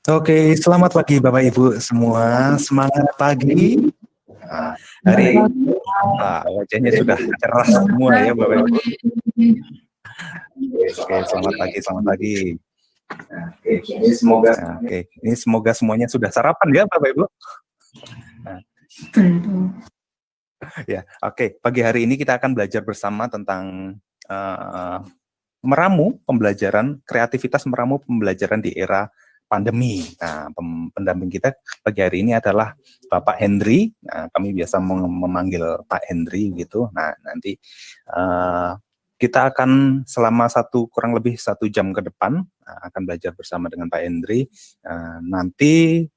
Oke, selamat pagi Bapak Ibu semua. Semangat pagi. Nah, hari wajahnya sudah cerah semua ya Bapak Ibu. Oke, selamat pagi, selamat pagi. Ini semoga semuanya sudah sarapan ya Bapak Ibu. Ya, oke. Pagi hari ini kita akan belajar bersama tentang meramu pembelajaran, kreativitas meramu pembelajaran di era pandemi. Nah, pendamping kita pagi hari ini adalah Bapak Hendry. Nah, kami biasa memanggil Pak Hendry gitu. Nah, nanti kita akan selama kurang lebih 1 jam ke depan akan belajar bersama dengan Pak Hendry. Nanti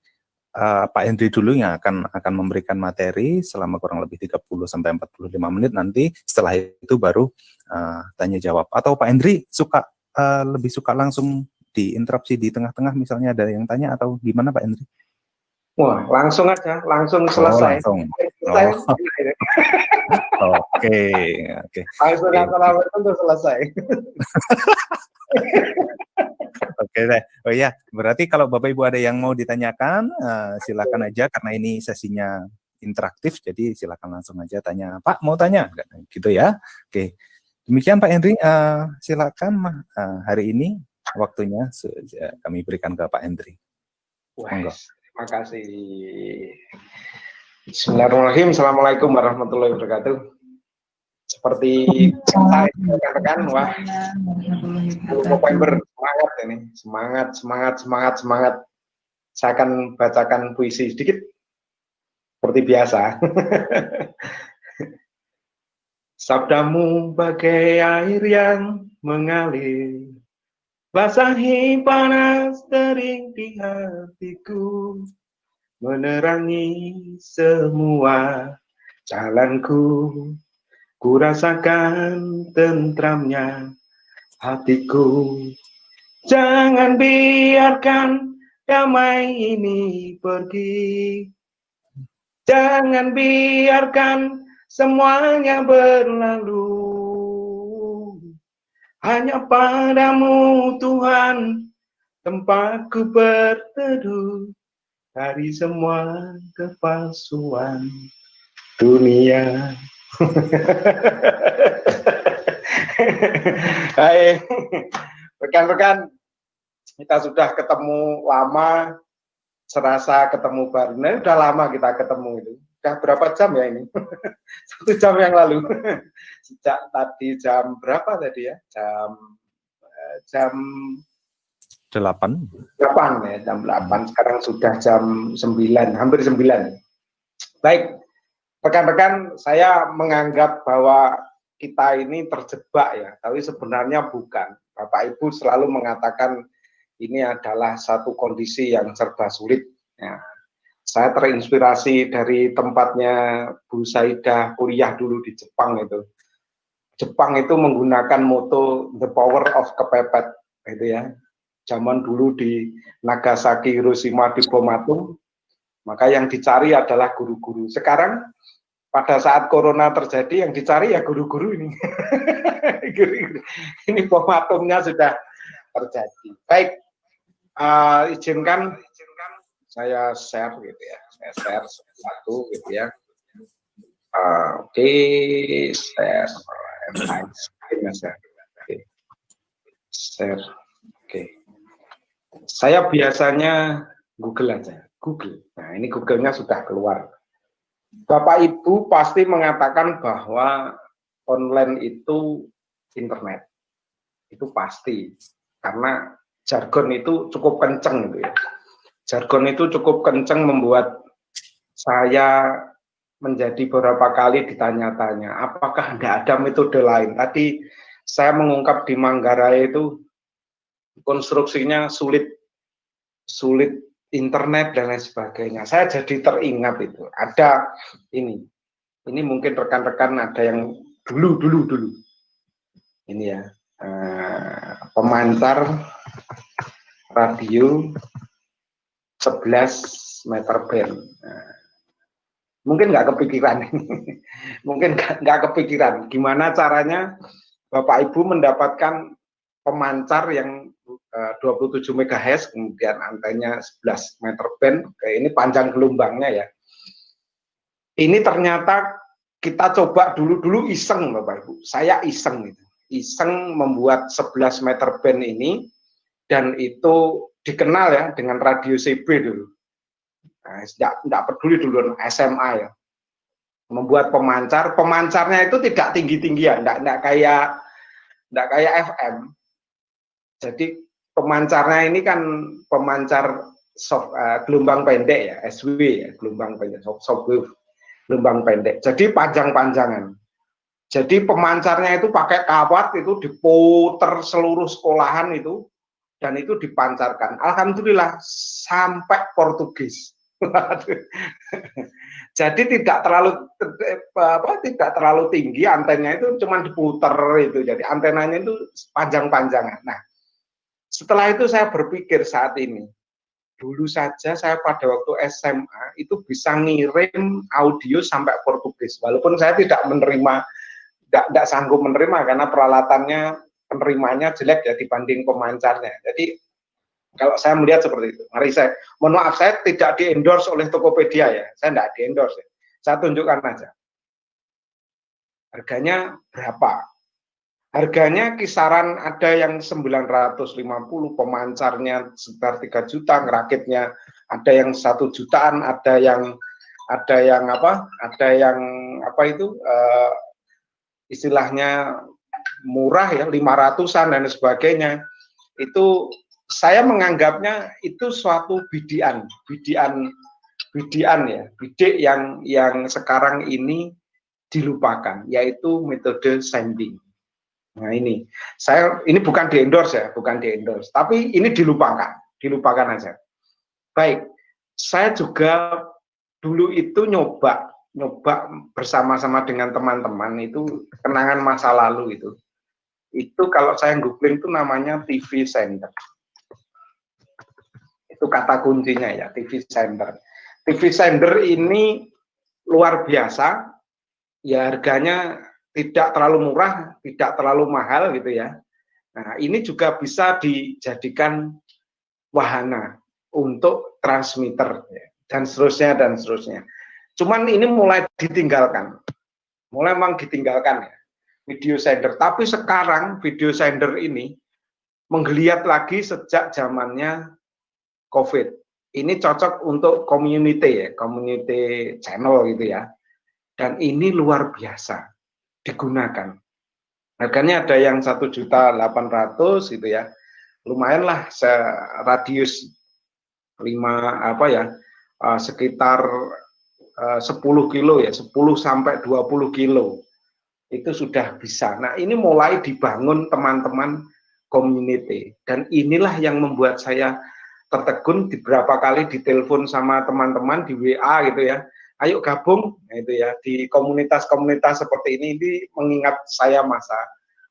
Pak Hendry dulu yang akan memberikan materi selama kurang lebih 30 sampai 45 menit. Nanti setelah itu baru tanya jawab. Atau Pak Hendry lebih suka langsung diinterupsi di tengah-tengah, misalnya ada yang tanya, atau gimana Pak Hendry? Wah, langsung aja, langsung selesai. Langsung. Oke. Langsung itu selesai. Oke deh. Oh iya, berarti kalau Bapak Ibu ada yang mau ditanyakan, silakan aja, karena ini sesinya interaktif, jadi silakan langsung aja tanya. Pak, mau tanya? Gitu ya. Oke. Demikian Pak Hendry, silakan hari ini waktunya kami berikan ke Pak Hendry. Terima kasih. Bismillahirrahmanirrahim. Assalamualaikum warahmatullahi wabarakatuh. Seperti saya katakan, wah, November, semangat ini, semangat. Saya akan bacakan puisi sedikit, seperti biasa. Sabdamu bagai air yang mengalir, basahi panas terik di hatiku, menerangi semua jalanku. Ku rasakan tentramnya hatiku. Jangan biarkan damai ini pergi. Jangan biarkan semuanya berlalu. Hanya padamu Tuhan tempatku berteduh dari semua kepalsuan dunia. Hai rekan-rekan, kita sudah ketemu lama, serasa ketemu baru. Nah, udah lama kita ketemu itu. Udah berapa jam ya ini? 1 jam yang lalu. Sejak tadi jam berapa tadi ya? Jam 8 ya, jam 8. Sekarang sudah jam 9, hampir 9. Baik, rekan-rekan, saya menganggap bahwa kita ini terjebak ya, tapi sebenarnya bukan. Bapak Ibu selalu mengatakan ini adalah satu kondisi yang serba sulit. Ya, saya terinspirasi dari tempatnya Bu Saidah kuliah dulu di Jepang itu. Jepang itu menggunakan moto The Power of Kepepet, gitu ya. Zaman dulu di Nagasaki, Hiroshima dibom atom, maka yang dicari adalah guru-guru. Sekarang pada saat corona terjadi, yang dicari ya guru-guru ini. Ini bom atomnya sudah terjadi. Baik, izinkan saya share gitu ya. Saya share sesuatu gitu ya. Oke, share. Share. Oke. Saya biasanya Google aja. Google. Nah, ini Google-nya sudah keluar. Bapak Ibu pasti mengatakan bahwa online itu internet. Itu pasti. Karena jargon itu cukup kenceng gitu ya. Jargon itu cukup kenceng membuat saya menjadi beberapa kali ditanya-tanya, apakah nggak ada metode lain? Tadi saya mengungkap di Manggarai itu konstruksinya sulit internet dan lain sebagainya. Saya jadi teringat itu. Ada ini mungkin rekan-rekan ada yang dulu. Ini ya, pemancar radio 11 meter band. Mungkin nggak kepikiran, nggak kepikiran gimana caranya Bapak Ibu mendapatkan pemancar yang 27 MHz, kemudian antenya 11 meter band. Oke, ini panjang gelombangnya ya. Ini ternyata kita coba dulu iseng Bapak Ibu. Saya iseng gitu. Iseng membuat 11 meter band ini, dan itu dikenal ya dengan radio CB dulu. Nah, tidak peduli dulu SMA ya. Membuat pemancarnya itu tidak tinggi-tinggian, tidak kayak FM. Jadi pemancarnya ini kan pemancar gelombang pendek ya, SW ya, gelombang pendek, shockwave, gelombang pendek. Jadi panjang-panjangan. Jadi pemancarnya itu pakai kawat, itu diputer seluruh sekolahan itu, dan itu dipancarkan. Alhamdulillah sampai Portugis. Jadi tidak terlalu tinggi, antenanya itu cuma diputer itu. Jadi antenanya itu panjang-panjangan. Nah, setelah itu saya berpikir saat ini, dulu saja saya pada waktu SMA itu bisa ngirim audio sampai Portugis, walaupun saya tidak sanggup menerima karena peralatannya, penerimanya jelek ya dibanding pemancarnya. Jadi kalau saya melihat seperti itu, mari mohon maaf, saya tidak di-endorse oleh Tokopedia ya, saya tidak di-endorse ya. Saya tunjukkan aja. Harganya berapa? Harganya kisaran ada yang 950, pemancarnya sekitar 3 juta, ngerakitnya ada yang 1 jutaan, ada yang istilahnya murah ya, 500-an dan sebagainya. Itu saya menganggapnya itu suatu bidian ya, bidik yang sekarang ini dilupakan, yaitu metode sending. Nah ini bukan di-endorse ya, bukan di-endorse, tapi ini dilupakan aja. Baik, saya juga dulu itu nyoba bersama-sama dengan teman-teman, itu kenangan masa lalu itu kalau saya googling itu namanya TV Center. Itu kata kuncinya ya, TV Center. TV Center ini luar biasa, ya harganya tidak terlalu murah, tidak terlalu mahal gitu ya. Nah, ini juga bisa dijadikan wahana untuk transmitter ya, dan seterusnya. Cuman ini mulai memang ditinggalkan ya, video sender. Tapi sekarang video sender ini menggeliat lagi sejak zamannya COVID. Ini cocok untuk community channel gitu ya. Dan ini luar biasa digunakan. Harganya ada yang 1.800.000 gitu ya. Lumayan lah, radius sekitar 10 kilo ya, 10 sampai 20 kilo. Itu sudah bisa. Nah, ini mulai dibangun teman-teman community, dan inilah yang membuat saya tertegun beberapa kali ditelepon sama teman-teman di WA gitu ya. Ayo gabung itu ya di komunitas-komunitas seperti ini mengingat saya masa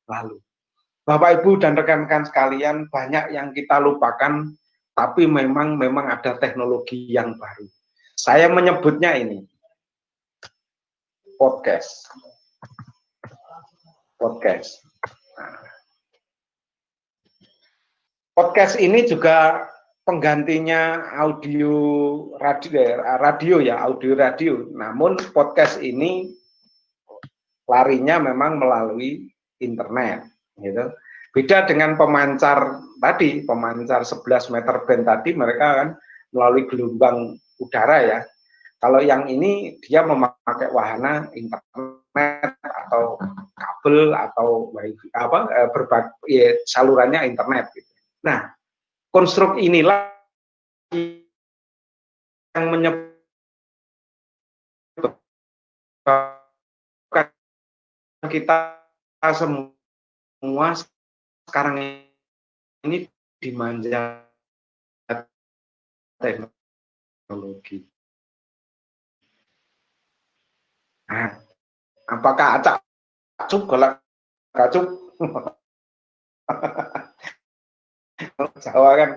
lalu. Bapak Ibu dan rekan-rekan sekalian, banyak yang kita lupakan, tapi memang ada teknologi yang baru. Saya menyebutnya ini podcast. Podcast ini juga penggantinya audio radio. Namun podcast ini larinya memang melalui internet, gitu. Beda dengan pemancar 11 meter band tadi, mereka kan melalui gelombang udara ya. Kalau yang ini dia memakai wahana internet atau kabel atau wifi berbagai salurannya internet gitu. Nah, konstruk inilah yang menyebabkan kita semua sekarang ini dimanja teknologi. Nah, apakah acak golak kacuk Jawa kan?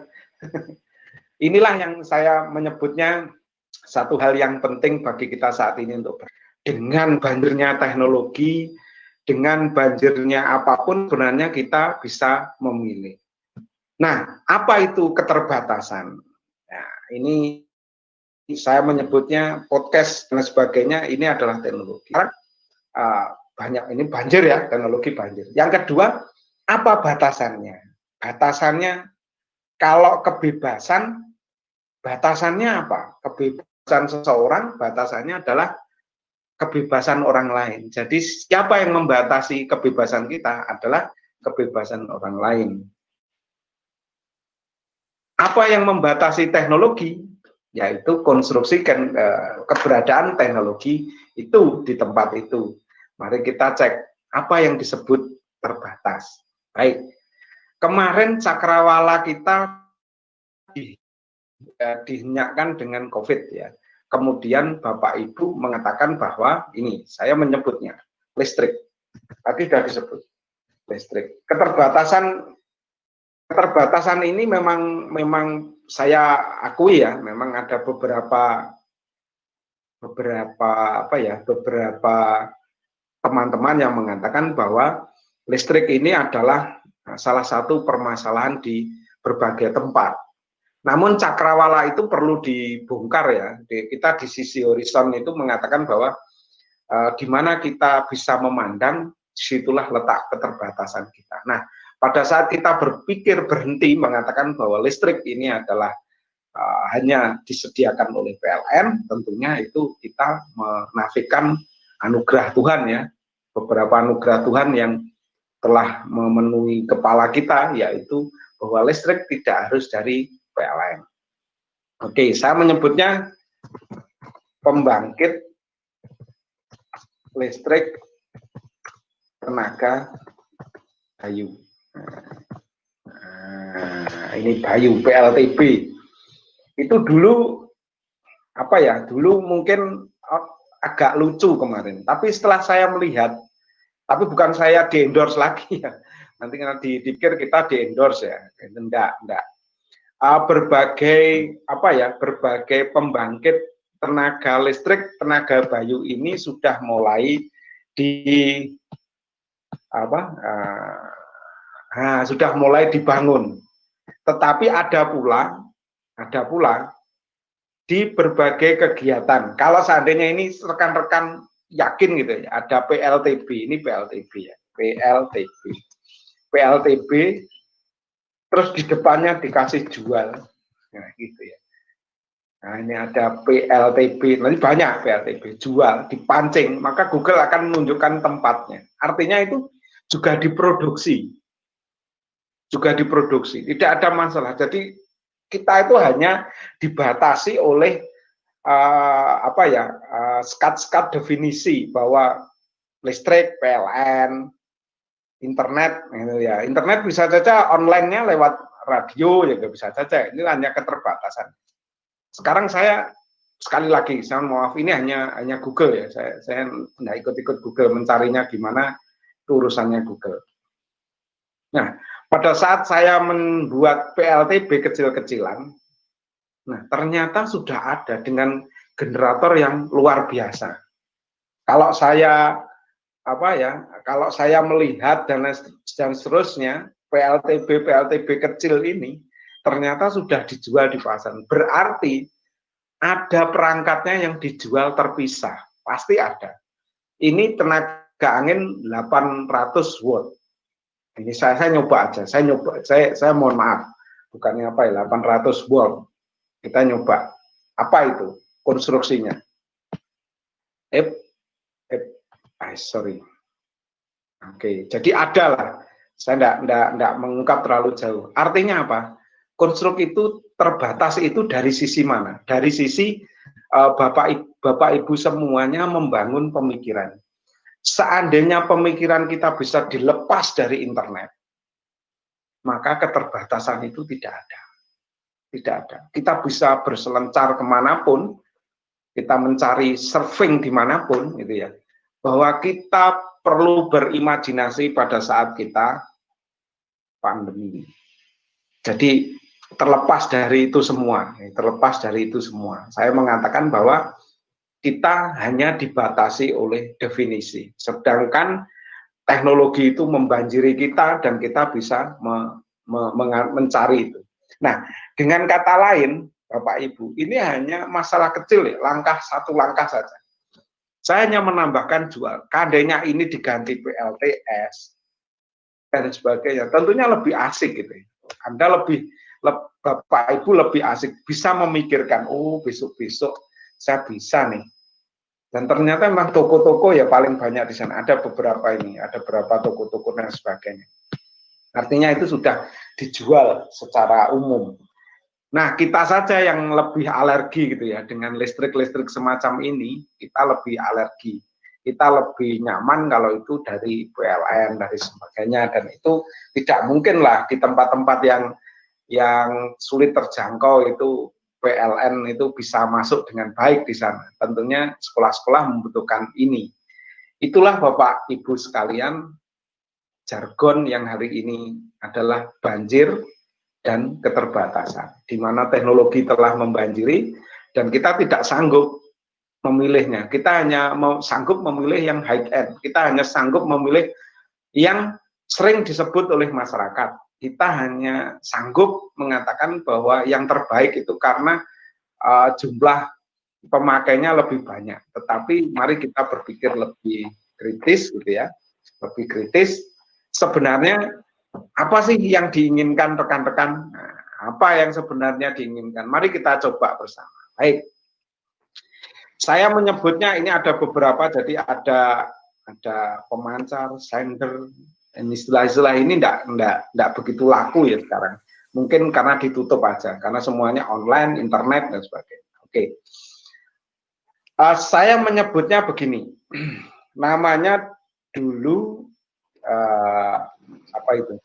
Inilah yang saya menyebutnya satu hal yang penting bagi kita saat ini dengan banjirnya teknologi, dengan banjirnya apapun sebenarnya kita bisa memilih. Nah, apa itu keterbatasan? Nah, ini saya menyebutnya podcast dan sebagainya, ini adalah teknologi. Karena banyak ini banjir ya, teknologi banjir. Yang kedua, apa batasannya? Batasannya kalau kebebasan, batasannya apa? Kebebasan seseorang, batasannya adalah kebebasan orang lain. Jadi siapa yang membatasi kebebasan kita adalah kebebasan orang lain. Apa yang membatasi teknologi? Yaitu konstruksi keberadaan teknologi itu di tempat itu. Mari kita cek apa yang disebut terbatas. Baik, kemarin cakrawala kita dihenyakkan dengan COVID ya. Kemudian Bapak Ibu mengatakan bahwa ini saya menyebutnya listrik. Tadi sudah disebut listrik. Keterbatasan ini memang saya akui ya, memang ada beberapa teman-teman yang mengatakan bahwa listrik ini adalah salah satu permasalahan di berbagai tempat. Namun cakrawala itu perlu dibongkar ya. Kita di sisi horizon itu mengatakan bahwa di mana kita bisa memandang, disitulah letak keterbatasan kita. Nah, pada saat kita berpikir berhenti mengatakan bahwa listrik ini adalah hanya disediakan oleh PLN, tentunya itu kita menafikan anugerah Tuhan ya, beberapa anugerah Tuhan yang telah memenuhi kepala kita, yaitu bahwa listrik tidak harus dari PLN. Oke, saya menyebutnya pembangkit listrik tenaga Bayu. Nah, ini Bayu PLTB. Itu dulu apa ya? Dulu mungkin agak lucu kemarin. Tapi setelah saya melihat, tapi bukan saya di-endorse lagi ya. Nanti karena dipikir kita di-endorse ya. Enggak. Berbagai pembangkit tenaga listrik, tenaga Bayu ini sudah mulai sudah mulai dibangun. Tetapi ada pula di berbagai kegiatan. Kalau seandainya ini rekan-rekan yakin gitu ya, ada PLTB, ini PLTB ya, PLTB, terus di depannya dikasih jual, nah gitu ya. Nah ini ada PLTB, nanti banyak PLTB, jual, dipancing, maka Google akan menunjukkan tempatnya. Artinya itu juga diproduksi, tidak ada masalah. Jadi kita itu hanya dibatasi oleh skat-skat definisi bahwa listrik, PLN, internet, gitu ya. Internet bisa saja online-nya lewat radio, ya bisa saja. Ini hanya keterbatasan. Sekarang saya sekali lagi, saya maaf, ini hanya Google ya. Saya tidak ikut-ikut Google mencarinya gimana, itu urusannya Google. Nah, pada saat saya membuat PLTB kecil-kecilan, nah ternyata sudah ada dengan generator yang luar biasa. Kalau saya melihat dan seterusnya, PLTB kecil ini ternyata sudah dijual di pasar. Berarti ada perangkatnya yang dijual terpisah, pasti ada. Ini tenaga angin 800 watt. Ini saya nyoba aja, saya mohon maaf, bukannya 800 volt. Kita nyoba, apa itu konstruksinya? Sorry. Oke, jadi ada lah. Saya enggak mengungkap terlalu jauh. Artinya apa? Konstruksi itu terbatas itu dari sisi mana? Dari sisi Bapak Ibu semuanya membangun pemikiran. Seandainya pemikiran kita bisa dilepas dari internet, maka keterbatasan itu tidak ada. Kita bisa berselancar kemanapun, kita mencari surfing dimanapun, gitu ya. Bahwa kita perlu berimajinasi pada saat kita pandemi. Jadi terlepas dari itu semua, saya mengatakan bahwa kita hanya dibatasi oleh definisi, sedangkan teknologi itu membanjiri kita dan kita bisa mencari itu. Nah, dengan kata lain, Bapak Ibu, ini hanya masalah kecil ya, satu langkah saja. Saya hanya menambahkan jual. Seandainya ini diganti PLTS dan sebagainya, tentunya lebih asik gitu. Anda Bapak Ibu lebih asik, bisa memikirkan, oh besok-besok saya bisa nih. Dan ternyata memang toko-toko ya paling banyak di sana. Ada beberapa toko-toko dan sebagainya. Artinya itu sudah dijual secara umum. Nah, kita saja yang lebih alergi gitu ya, dengan listrik-listrik semacam ini, kita lebih alergi. Kita lebih nyaman kalau itu dari PLN, dari sebagainya, dan itu tidak mungkin lah di tempat-tempat yang sulit terjangkau itu PLN itu bisa masuk dengan baik di sana. Tentunya sekolah-sekolah membutuhkan ini. Itulah Bapak Ibu sekalian, jargon yang hari ini adalah banjir dan keterbatasan, di mana teknologi telah membanjiri dan kita tidak sanggup memilihnya. Kita hanya sanggup memilih yang high end. Kita hanya sanggup memilih yang sering disebut oleh masyarakat. Kita hanya sanggup mengatakan bahwa yang terbaik itu karena jumlah pemakainya lebih banyak. Tetapi mari kita berpikir lebih kritis gitu ya. Lebih kritis, sebenarnya apa sih yang diinginkan rekan-rekan? Nah, apa yang sebenarnya diinginkan? Mari kita coba bersama. Baik. Saya menyebutnya ini ada beberapa, jadi ada pemancar, sender, istilah-istilah ini enggak begitu laku ya sekarang. Mungkin karena ditutup aja, karena semuanya online, internet dan sebagainya. Oke. Saya menyebutnya begini. Namanya dulu apa itu?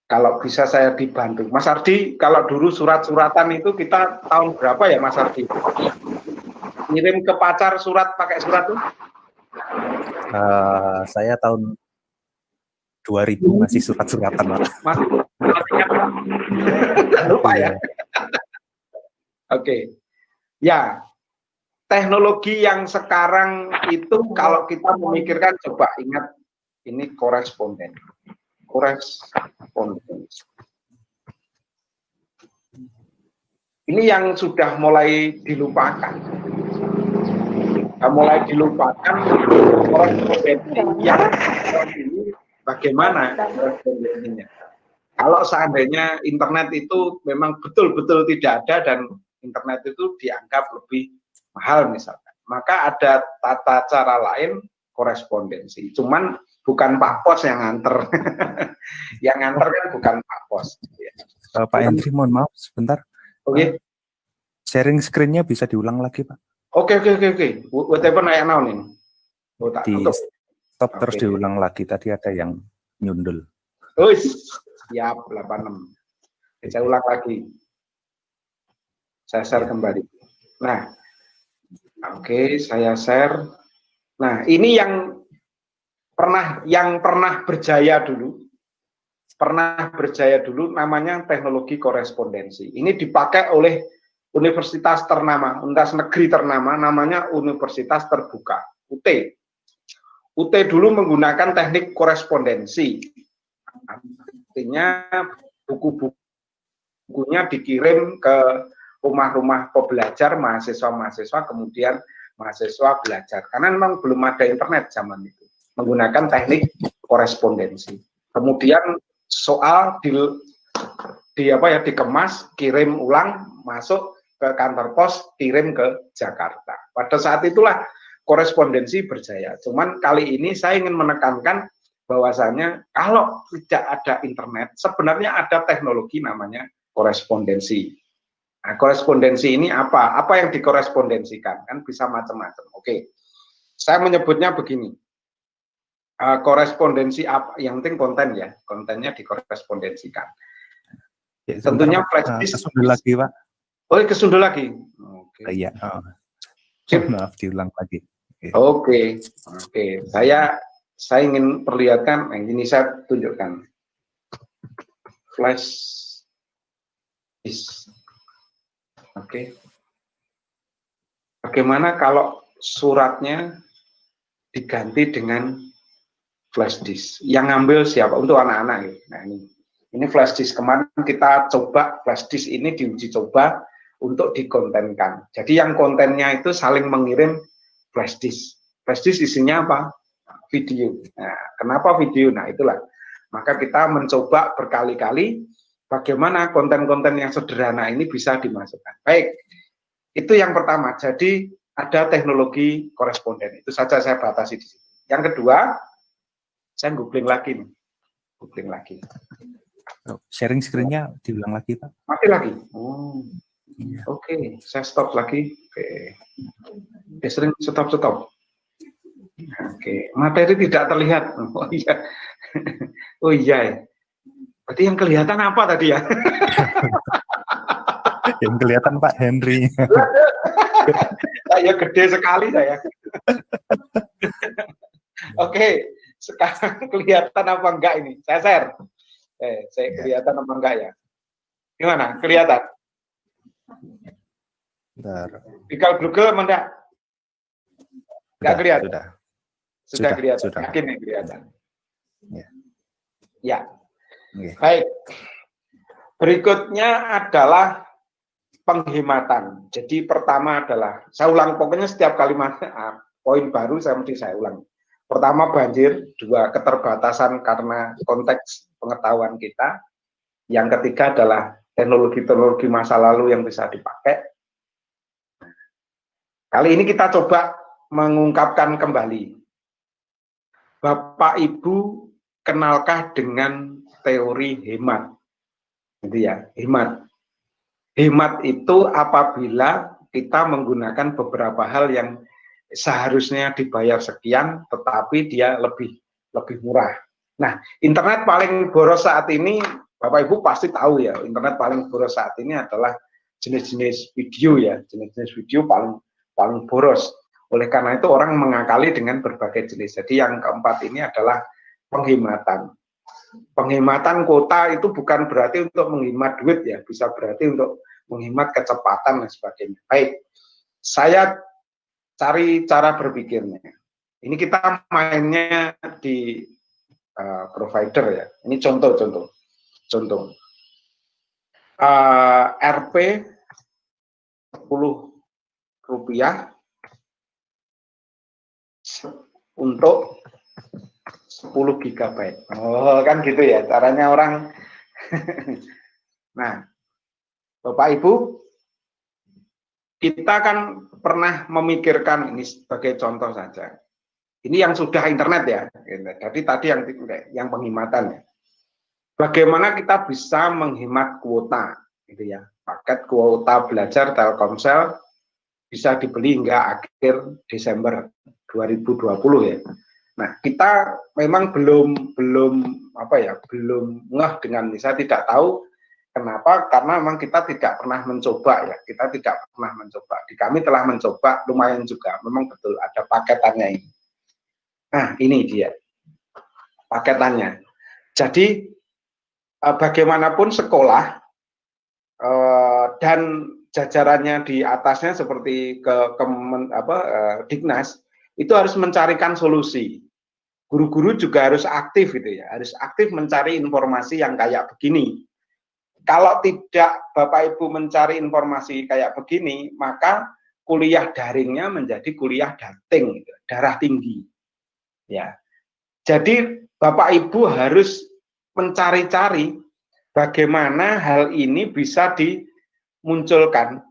Kalau bisa saya dibantu, Mas Ardi, kalau dulu surat-suratan itu kita tahun berapa ya, Mas Ardi? Ngirim ke pacar surat pakai surat tuh? Saya tahun 2000 masih surat-suratan, Mas. Masih lupa ya. Oke. Ya, teknologi yang sekarang itu kalau kita memikirkan, coba ingat ini koresponden. Ini yang sudah mulai dilupakan. Korespondensi yang ini bagaimana korespondensinya? Kalau seandainya internet itu memang betul-betul tidak ada dan internet itu dianggap lebih mahal misalkan, maka ada tata cara lain korespondensi. Cuman bukan Pak Pos yang nganter. Yang nganter kan bukan Pak Pos. Pak Hendri, mohon maaf sebentar. Oke. Sharing screen-nya bisa diulang lagi, Pak. Oke. Whatever naik naon ini. Stop terus diulang lagi. Tadi ada yang nyundul. Siap, 86. Saya ulang lagi. Saya share kembali. Nah, oke, saya share. Nah, ini yang pernah berjaya dulu. Namanya teknologi korespondensi. Ini dipakai oleh universitas ternama, universitas negeri ternama, namanya Universitas Terbuka, UT. UT dulu menggunakan teknik korespondensi. Artinya buku-bukunya dikirim ke rumah-rumah pembelajar, mahasiswa-mahasiswa, kemudian mahasiswa belajar. Karena memang belum ada internet zaman itu. Menggunakan teknik korespondensi. Kemudian soal dikemas, kirim ulang, masuk ke kantor pos, kirim ke Jakarta. Pada saat itulah korespondensi berjaya. Cuman kali ini saya ingin menekankan bahwasanya kalau tidak ada internet, sebenarnya ada teknologi namanya korespondensi. Nah, korespondensi ini apa? Apa yang dikorespondensikan? Kan bisa macam-macam. Oke, saya menyebutnya begini. Korespondensi apa? Yang penting konten ya, kontennya dikorespondensikan. Ya, tentunya flash disk. Kesundul lagi, Pak. Oh, kesundul lagi. Oke. Iya. Maaf, diulang lagi. Oke. Saya ingin perlihatkan, ini saya tunjukkan. Flash disk. Oke. Bagaimana kalau suratnya diganti dengan flash disk? Yang ngambil siapa? Untuk anak-anak ya. Nah, ini Ini flash disk. Kemarin kita coba flash disk ini diuji coba untuk dikontenkan. Jadi yang kontennya itu saling mengirim flash disk. Flash disk isinya apa? Video. Nah, kenapa video? Nah, itulah. Maka kita mencoba berkali-kali bagaimana konten-konten yang sederhana ini bisa dimasukkan. Baik, itu yang pertama. Jadi ada teknologi koresponden. Itu saja saya batasi di sini. Yang kedua, saya googling lagi nih. Googling lagi. Sharing screen-nya diulang lagi, Pak. Mati lagi. Oh. Iya. Oke, saya stop lagi. Oke. Sering stop. Oke, materi tidak terlihat. Oh iya. Oh iya. Berarti yang kelihatan apa tadi ya? Yang kelihatan Pak Henry. Saya gede sekali saya. Oke, sekarang kelihatan apa enggak ini? Saya share. Saya kelihatan apa enggak ya? Gimana? Kelihatan? Bentar. Di Google enggak? Enggak kelihatan? Sudah kelihatan. Sudah. Yakin nih kelihatan? Ya. Okay. Baik. Berikutnya adalah penghematan. Jadi pertama adalah, saya ulang pokoknya setiap kalimat poin baru saya ulang. Pertama banjir, dua keterbatasan karena konteks pengetahuan kita. Yang ketiga adalah teknologi-teknologi masa lalu yang bisa dipakai. Kali ini kita coba mengungkapkan kembali. Bapak Ibu kenalkah dengan teori hemat? Gitu ya, hemat. Hemat itu apabila kita menggunakan beberapa hal yang seharusnya dibayar sekian, tetapi dia lebih murah. Nah, internet paling boros saat ini, Bapak Ibu pasti tahu ya, internet paling boros saat ini adalah jenis-jenis video ya, jenis-jenis video paling boros. Oleh karena itu orang mengakali dengan berbagai jenis. Jadi yang keempat ini adalah penghematan. Penghematan kuota itu bukan berarti untuk menghemat duit ya, bisa berarti untuk menghemat kecepatan dan sebagainya. Baik, saya cari cara berpikirnya. Ini kita mainnya di provider ya. Ini contoh. Rp 10 rupiah untuk 10 GB. Oh, kan gitu ya caranya orang. Nah, Bapak Ibu, kita kan pernah memikirkan ini sebagai contoh saja. Ini yang sudah internet ya. Jadi tadi yang penghematan ya. Bagaimana kita bisa menghemat kuota gitu ya. Paket kuota belajar Telkomsel bisa dibeli hingga akhir Desember 2020 ya. Nah, kita memang belum ngeh dengan ini. Saya tidak tahu kenapa, karena memang kita tidak pernah mencoba ya. Kita tidak pernah mencoba. Di kami telah mencoba lumayan juga. Memang betul ada paketannya ini. Nah, ini dia paketannya. Jadi bagaimanapun sekolah dan jajarannya di atasnya seperti Dignas itu harus mencarikan solusi. Guru-guru juga harus aktif gitu ya, harus aktif mencari informasi yang kayak begini. Kalau tidak Bapak Ibu mencari informasi kayak begini, maka kuliah daringnya menjadi kuliah dating, gitu, darah tinggi. Ya, jadi Bapak Ibu harus mencari-cari bagaimana hal ini bisa dimunculkan.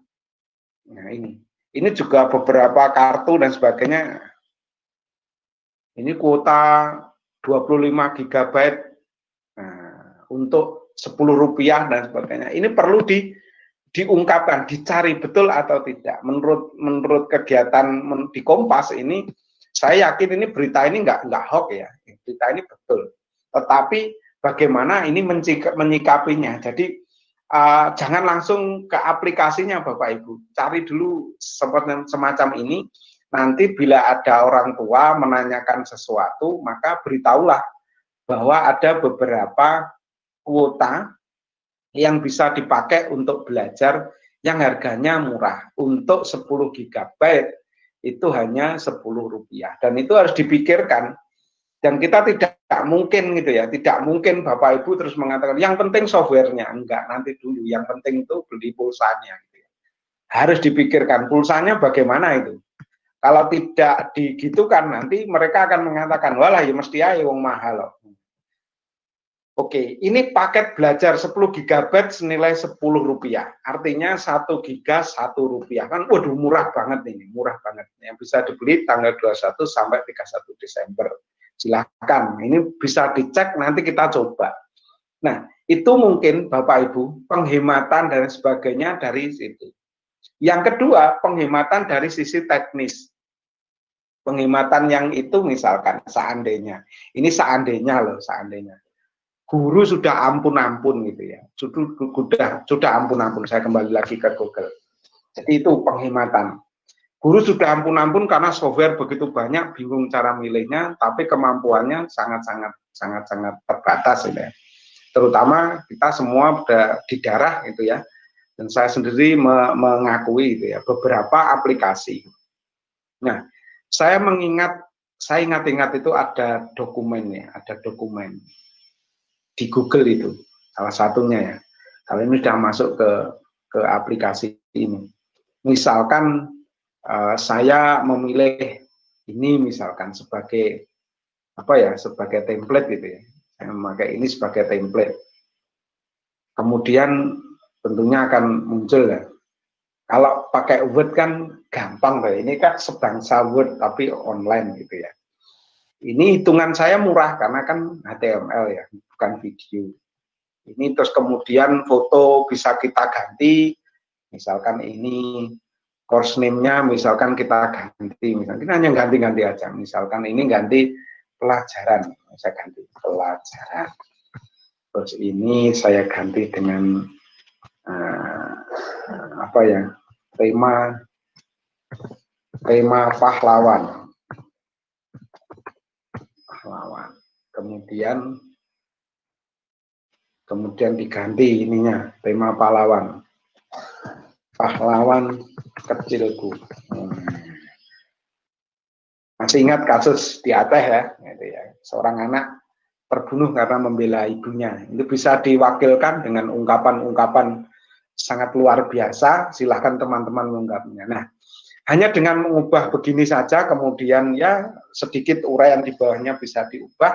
Nah ini juga beberapa kartu dan sebagainya. Ini kuota 25 GB untuk 10 rupiah dan sebagainya. Ini perlu diungkapkan, dicari betul atau tidak. Menurut kegiatan di Kompas ini, saya yakin ini berita ini nggak hoax ya. Berita ini betul. Tetapi bagaimana ini menyikapinya. Jadi jangan langsung ke aplikasinya Bapak Ibu. Cari dulu semacam ini. Nanti bila ada orang tua menanyakan sesuatu, maka beritahulah bahwa ada beberapa kuota yang bisa dipakai untuk belajar yang harganya murah. Untuk 10 GB itu hanya 10 rupiah. Dan itu harus dipikirkan. Dan kita tidak tidak mungkin gitu ya, tidak mungkin Bapak Ibu terus mengatakan yang penting softwarenya, enggak, nanti dulu, yang penting itu beli pulsanya gitu ya. Harus dipikirkan pulsanya bagaimana itu. Kalau tidak digitukan nanti mereka akan mengatakan walah ya mesti aja wong mahal loh. Oke, ini paket belajar 10 GB senilai Rp10. Artinya 1 GB Rp1. Kan waduh murah banget ini, murah banget. Yang bisa dibeli tanggal 21 sampai 31 Desember. Silahkan, ini bisa dicek nanti kita coba. Nah, itu mungkin Bapak Ibu penghematan dan sebagainya dari situ. Yang kedua, penghematan dari sisi teknis. Penghematan yang itu misalkan seandainya, ini seandainya loh, seandainya. Guru sudah ampun-ampun gitu ya, sudah ampun-ampun, saya kembali lagi ke Google. Jadi itu penghematan. Guru sudah ampun-ampun karena software begitu banyak, bingung cara milihnya, tapi kemampuannya sangat-sangat terbatas gitu ya. Terutama kita semua udah di darah gitu ya, dan saya sendiri mengakui gitu ya, beberapa aplikasi. Nah, saya ingat-ingat itu ada dokumennya, ada dokumen di Google itu salah satunya ya. Kalau ini sudah masuk ke aplikasi ini. Misalkan saya memilih ini misalkan sebagai apa ya, sebagai template gitu ya. Saya memakai ini sebagai template. Kemudian tentunya akan muncul ya. Kalau pakai Word kan gampang deh. Ini kan sebangsa Word tapi online gitu ya. Ini hitungan saya murah karena kan HTML ya, bukan video. Ini terus kemudian foto bisa kita ganti, misalkan ini course name-nya misalkan kita ganti, misalkan kita hanya ganti-ganti aja. Misalkan ini ganti pelajaran, saya ganti pelajaran. Terus ini saya ganti dengan apa ya, tema pahlawan. Kemudian diganti ininya, tema pahlawan kecilku. Masih ingat kasus di Aceh ya, gitu ya, seorang anak terbunuh karena membela ibunya. Itu bisa diwakilkan dengan ungkapan-ungkapan sangat luar biasa. Silahkan teman-teman mengungkapnya. Nah, hanya dengan mengubah begini saja, kemudian ya sedikit uraian di bawahnya bisa diubah,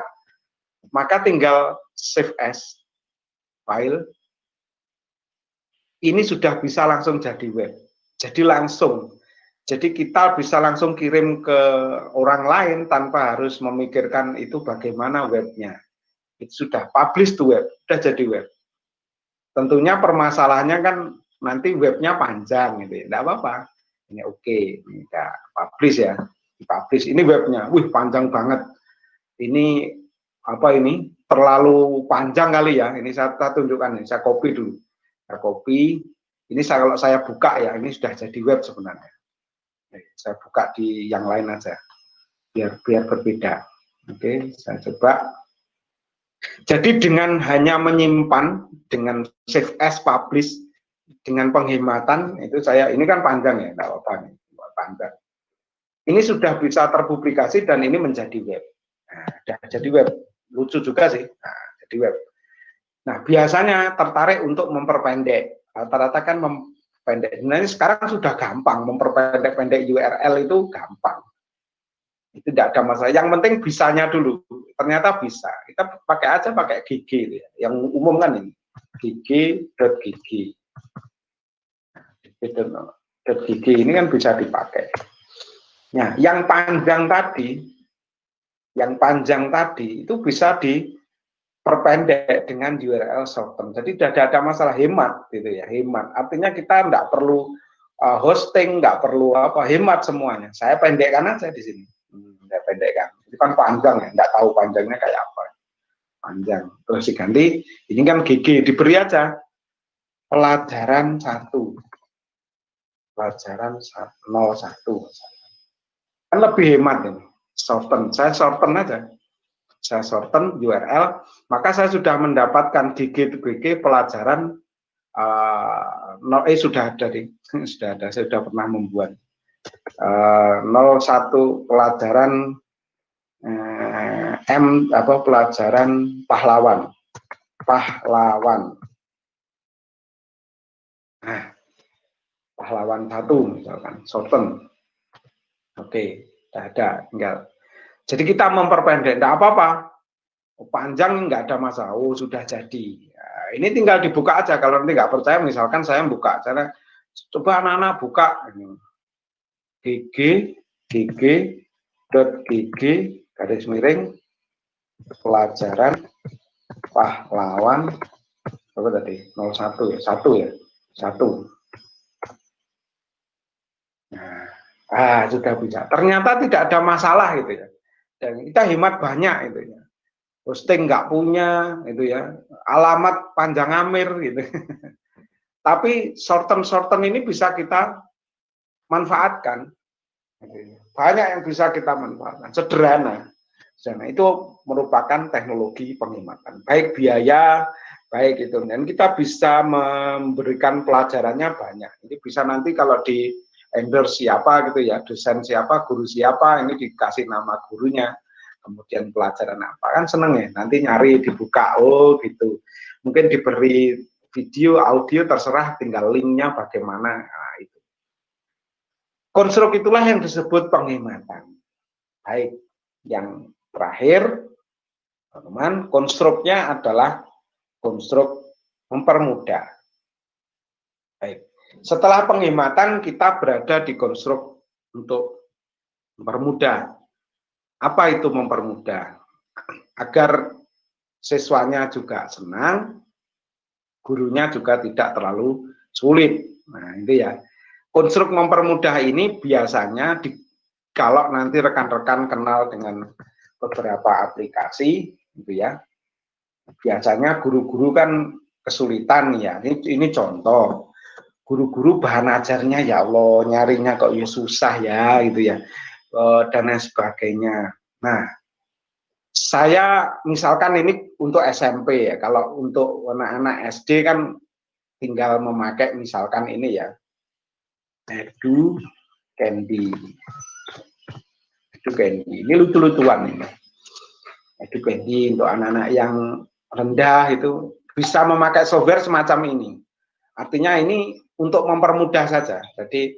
maka tinggal save as file. Ini sudah bisa langsung jadi web. Jadi langsung. Jadi kita bisa langsung kirim ke orang lain tanpa harus memikirkan itu bagaimana webnya. Itu sudah publish to web, sudah jadi web. Tentunya permasalahannya kan nanti webnya panjang gitu ya. Tidak apa-apa. Ini oke, ini kita publish ya, dipublish. Ini webnya, wih panjang banget. Ini apa ini? Terlalu panjang kali ya. Ini saya tunjukkan nih, saya copy dulu. Saya copy. Ini kalau saya buka ya, ini sudah jadi web sebenarnya. Saya buka di yang lain aja, biar berbeda. Oke, saya coba. Jadi dengan hanya menyimpan, dengan save as, publish, dengan penghematan itu saya, ini kan panjang ya, tidak apa-apa nih, panjang. Ini sudah bisa terpublikasi dan ini menjadi web. Nah, jadi web, lucu juga sih. Nah, jadi web. Nah, biasanya tertarik untuk memperpendek. Rata-rata kan memperpendek. Sebenarnya sekarang sudah gampang, memperpendek URL itu gampang. Itu tidak ada masalah. Yang penting bisanya dulu. Ternyata bisa. Kita pakai aja pakai GG ya. Yang umum kan ini. gg.gg. .gg ini kan bisa dipakai. Nah, yang panjang tadi itu bisa diperpendek dengan URL shorten. Jadi tidak ada masalah, hemat gitu ya, hemat. Artinya kita tidak perlu hosting, nggak perlu apa, hemat semuanya. Saya pendekkan aja di sini. Saya pendekkan. Itu kan panjang ya, nggak tahu panjangnya kayak apa. Panjang. Terus diganti, ini kan GG, diberi aja pelajaran 1. Pelajaran 01. Kan lebih hemat ini. Shorten. Saya shorten aja. Saya shorten URL, maka saya sudah mendapatkan GG pelajaran sudah ada nih. Sudah ada, saya sudah pernah membuat 01 pelajaran pelajaran pahlawan. Nah, pahlawan 1 misalkan, shorten. Oke, tidak ada, tinggal. Jadi kita memperpendek, tidak apa-apa. Panjang nggak ada masalah, sudah jadi. Nah, ini tinggal dibuka aja. Kalau nanti nggak percaya, misalkan saya buka, coba anak-anak buka gg garis miring pelajaran pahlawan apa tadi 01 ya 1. Nah, sudah bisa. Ternyata tidak ada masalah gitu ya. Dan kita hemat banyak itu ya. Hosting nggak punya itu ya. Alamat panjang amir gitu. Tapi shorten ini bisa kita manfaatkan. Banyak yang bisa kita manfaatkan. Sederhana. Itu merupakan teknologi penghematan. Baik biaya, baik itu. Dan kita bisa memberikan pelajarannya banyak. Ini bisa nanti kalau di endorse siapa gitu ya, dosen siapa, guru siapa, ini dikasih nama gurunya, kemudian pelajaran apa, kan seneng ya, nanti nyari dibuka, oh gitu, mungkin diberi video, audio, terserah, tinggal linknya bagaimana, nah, itu. Konstruk itulah yang disebut penghematan. Baik, yang terakhir, teman-teman, konstruknya adalah konstruk mempermudah. Baik. Setelah penghematan, kita berada di konstruk untuk mempermudah. Apa itu mempermudah? Agar siswanya juga senang, gurunya juga tidak terlalu sulit. Nah, itu ya. Konstruk mempermudah ini biasanya kalau nanti rekan-rekan kenal dengan beberapa aplikasi, gitu ya. Biasanya guru-guru kan kesulitan ya. Ini contoh. Guru-guru bahan ajarnya ya Allah nyarinya kok ya susah ya gitu ya dan lain sebagainya. Nah, saya misalkan ini untuk SMP ya, kalau untuk anak-anak SD kan tinggal memakai misalkan ini ya Educandy. Ini lucu-lucuan ini. Educandy untuk anak-anak yang rendah itu bisa memakai software semacam ini. Artinya ini untuk mempermudah saja, jadi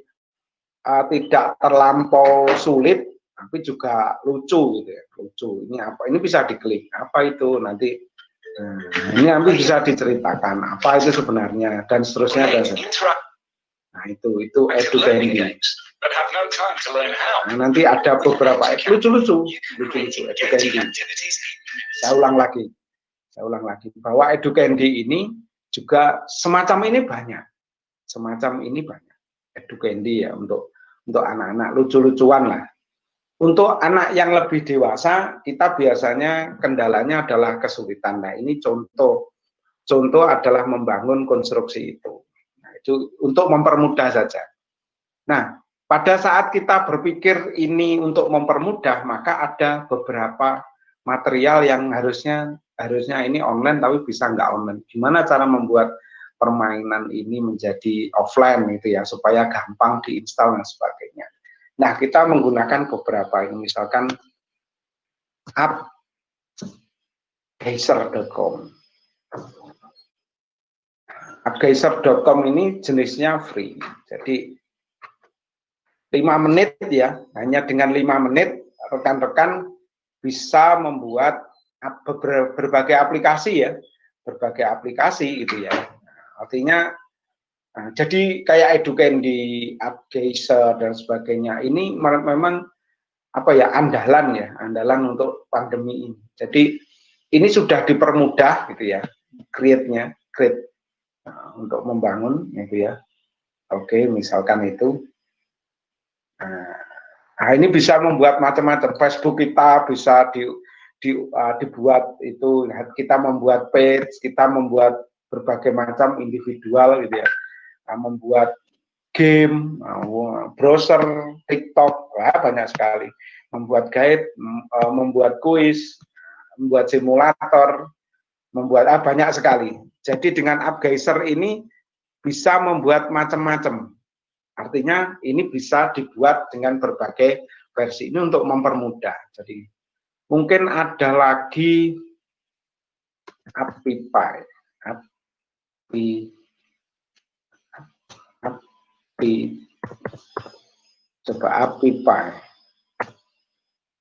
tidak terlampau sulit, tapi juga lucu gitu ya, lucu. Ini apa? Ini bisa diklik. Apa itu? Nanti ini nanti bisa diceritakan apa itu sebenarnya dan seterusnya. Nah itu Educandy. Nah, nanti ada beberapa lucu-lucu Educandy. Saya ulang lagi bahwa Educandy ini juga semacam ini banyak. Educandy ya untuk anak-anak lucu-lucuan lah. Untuk anak yang lebih dewasa, kita biasanya kendalanya adalah kesulitan. Nah, ini contoh adalah membangun konstruksi itu. Nah, itu untuk mempermudah saja. Nah, pada saat kita berpikir ini untuk mempermudah, maka ada beberapa material yang harusnya ini online tapi bisa nggak online. Gimana cara membuat permainan ini menjadi offline gitu ya, supaya gampang diinstal dan sebagainya. Nah, kita menggunakan beberapa ini, misalkan appgeyser.com. Appgeyser.com ini jenisnya free. Jadi 5 menit ya, hanya dengan 5 menit rekan-rekan bisa membuat berbagai aplikasi ya, gitu ya. Artinya jadi kayak Educandy, Appgeyser dan sebagainya ini memang apa ya, andalan untuk pandemi ini. Jadi ini sudah dipermudah gitu ya, create untuk membangun gitu ya. Oke, misalkan itu. Nah, ini bisa membuat macam-macam. Facebook kita bisa dibuat itu, kita membuat page, kita membuat berbagai macam individual gitu ya, membuat game, browser, TikTok, banyak sekali, membuat guide, membuat kuis, membuat simulator, membuat banyak sekali. Jadi dengan Appgeyser ini bisa membuat macam-macam. Artinya ini bisa dibuat dengan berbagai versi ini untuk mempermudah. Jadi Mungkin ada lagi Apify. Coba Apify.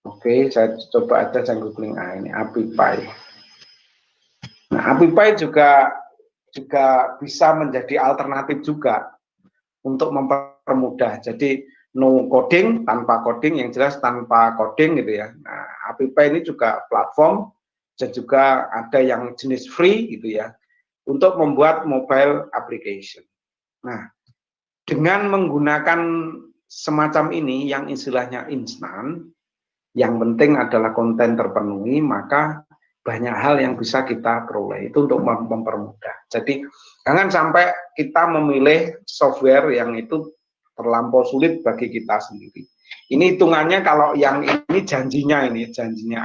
Oke, saya coba aja saya googling ini Apify. Nah, Apify juga bisa menjadi alternatif juga untuk mempermudah. Jadi no coding, tanpa coding, yang jelas tanpa coding gitu ya. Nah, Apify ini juga platform dan juga ada yang jenis free gitu ya untuk membuat mobile application. Nah, dengan menggunakan semacam ini yang istilahnya instan, yang penting adalah konten terpenuhi, maka banyak hal yang bisa kita peroleh itu untuk mempermudah. Jadi jangan sampai kita memilih software yang itu terlampau sulit bagi kita sendiri. Ini hitungannya kalau yang ini janjinya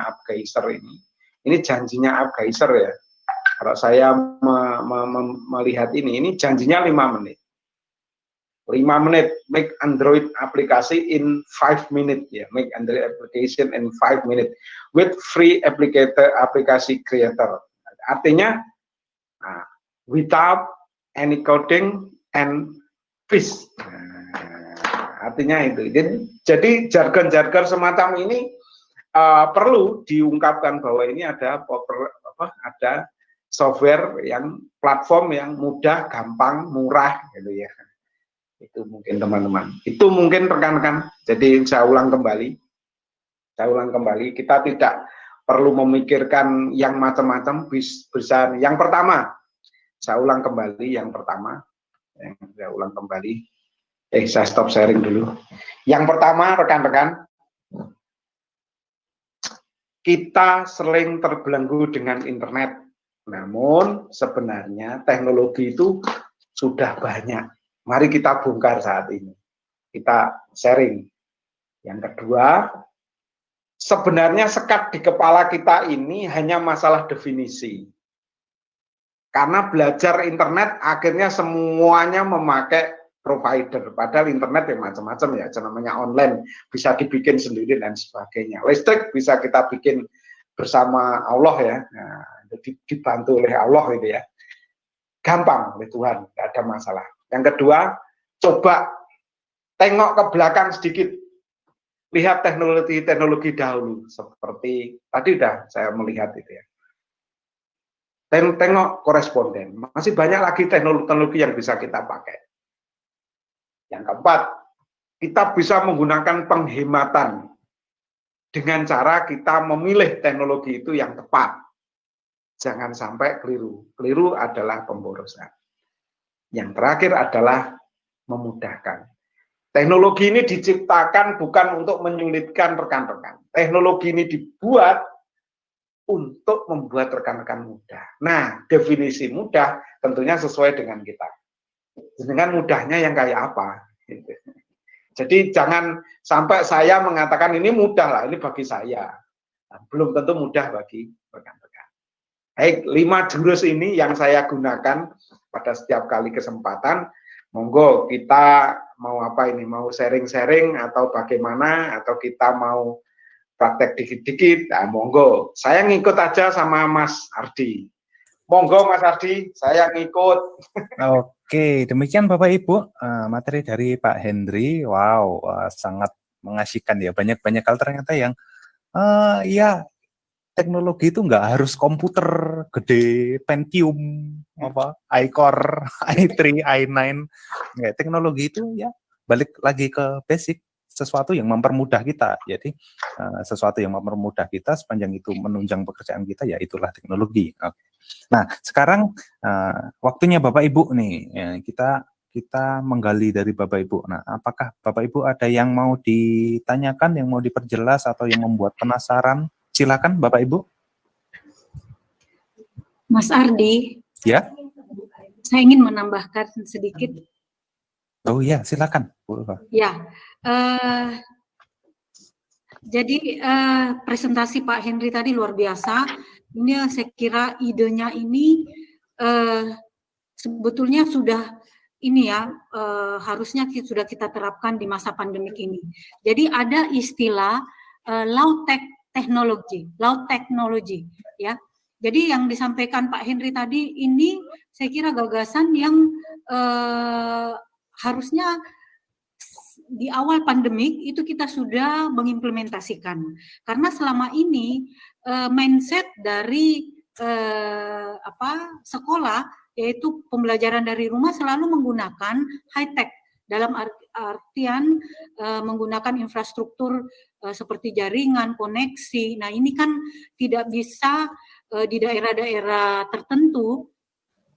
Upgeizer ini janjinya Upgeizer ya. Kalau saya melihat ini janjinya 5 menit. 5 menit, make Android aplikasi in 5 minutes ya, make Android application in 5 minutes with free aplikasi creator. Artinya without any coding and fees. Artinya itu. Jadi jargon-jargon semacam ini perlu diungkapkan bahwa ini ada software yang platform yang mudah, gampang, murah gitu ya. Itu mungkin teman-teman, itu mungkin rekan-rekan. Jadi saya ulang kembali, kita tidak perlu memikirkan yang macam-macam. Bisa yang pertama, saya ulang kembali saya stop sharing dulu. Yang pertama rekan-rekan, kita sering terbelenggu dengan internet, namun sebenarnya teknologi itu sudah banyak. Mari kita bongkar saat ini, kita sharing. Yang kedua, sebenarnya sekat di kepala kita ini hanya masalah definisi. Karena belajar internet akhirnya semuanya memakai provider. Padahal internet ya macam-macam ya, namanya online, bisa dibikin sendiri dan sebagainya. Listrik bisa kita bikin bersama Allah ya, nah, dibantu oleh Allah gitu ya. Gampang oleh Tuhan, tidak ada masalah. Yang kedua, coba tengok ke belakang sedikit, lihat teknologi dahulu, seperti tadi udah saya melihat itu ya. Tengok koresponden, masih banyak lagi teknologi yang bisa kita pakai. Yang keempat, kita bisa menggunakan penghematan dengan cara kita memilih teknologi itu yang tepat. Jangan sampai keliru. Keliru adalah pemborosan. Yang terakhir adalah memudahkan. Teknologi ini diciptakan bukan untuk menyulitkan rekan-rekan. Teknologi ini dibuat untuk membuat rekan-rekan mudah. Nah, definisi mudah tentunya sesuai dengan kita. Dengan mudahnya yang kayak apa? Jadi jangan sampai saya mengatakan ini mudah lah, ini bagi saya. Nah, belum tentu mudah bagi rekan-rekan. Baik, 5 jurus ini yang saya gunakan pada setiap kali kesempatan. Monggo kita mau apa ini, mau sharing-sharing atau bagaimana, atau kita mau praktek dikit-dikit, nah, monggo. Saya ngikut aja sama Mas Ardi. Monggo Mas Ardi, saya ngikut. Oke, demikian Bapak Ibu, materi dari Pak Henry. Wow, sangat mengasihkan ya. Banyak hal ternyata yang ya teknologi itu nggak harus komputer gede, Pentium, iCore, i3, i9. Ya, teknologi itu ya balik lagi ke basic, sesuatu yang mempermudah kita. Jadi sesuatu yang mempermudah kita sepanjang itu menunjang pekerjaan kita, ya itulah teknologi. Oke. Nah, sekarang waktunya Bapak Ibu nih, ya, kita menggali dari Bapak Ibu. Nah, apakah Bapak Ibu ada yang mau ditanyakan, yang mau diperjelas, atau yang membuat penasaran? Silakan Bapak Ibu. Mas Ardi. Ya. Saya ingin menambahkan sedikit. Oh iya, silakan. Ya. Jadi presentasi Pak Henry tadi luar biasa. Ini saya kira idenya ini sebetulnya sudah ini ya harusnya sudah kita terapkan di masa pandemik ini. Jadi ada istilah low tech technology, law technology, ya. Jadi yang disampaikan Pak Henry tadi ini saya kira gagasan yang harusnya di awal pandemik itu kita sudah mengimplementasikan. Karena selama ini mindset dari sekolah, yaitu pembelajaran dari rumah, selalu menggunakan high tech dalam artian menggunakan infrastruktur seperti jaringan, koneksi. Nah, ini kan tidak bisa di daerah-daerah tertentu,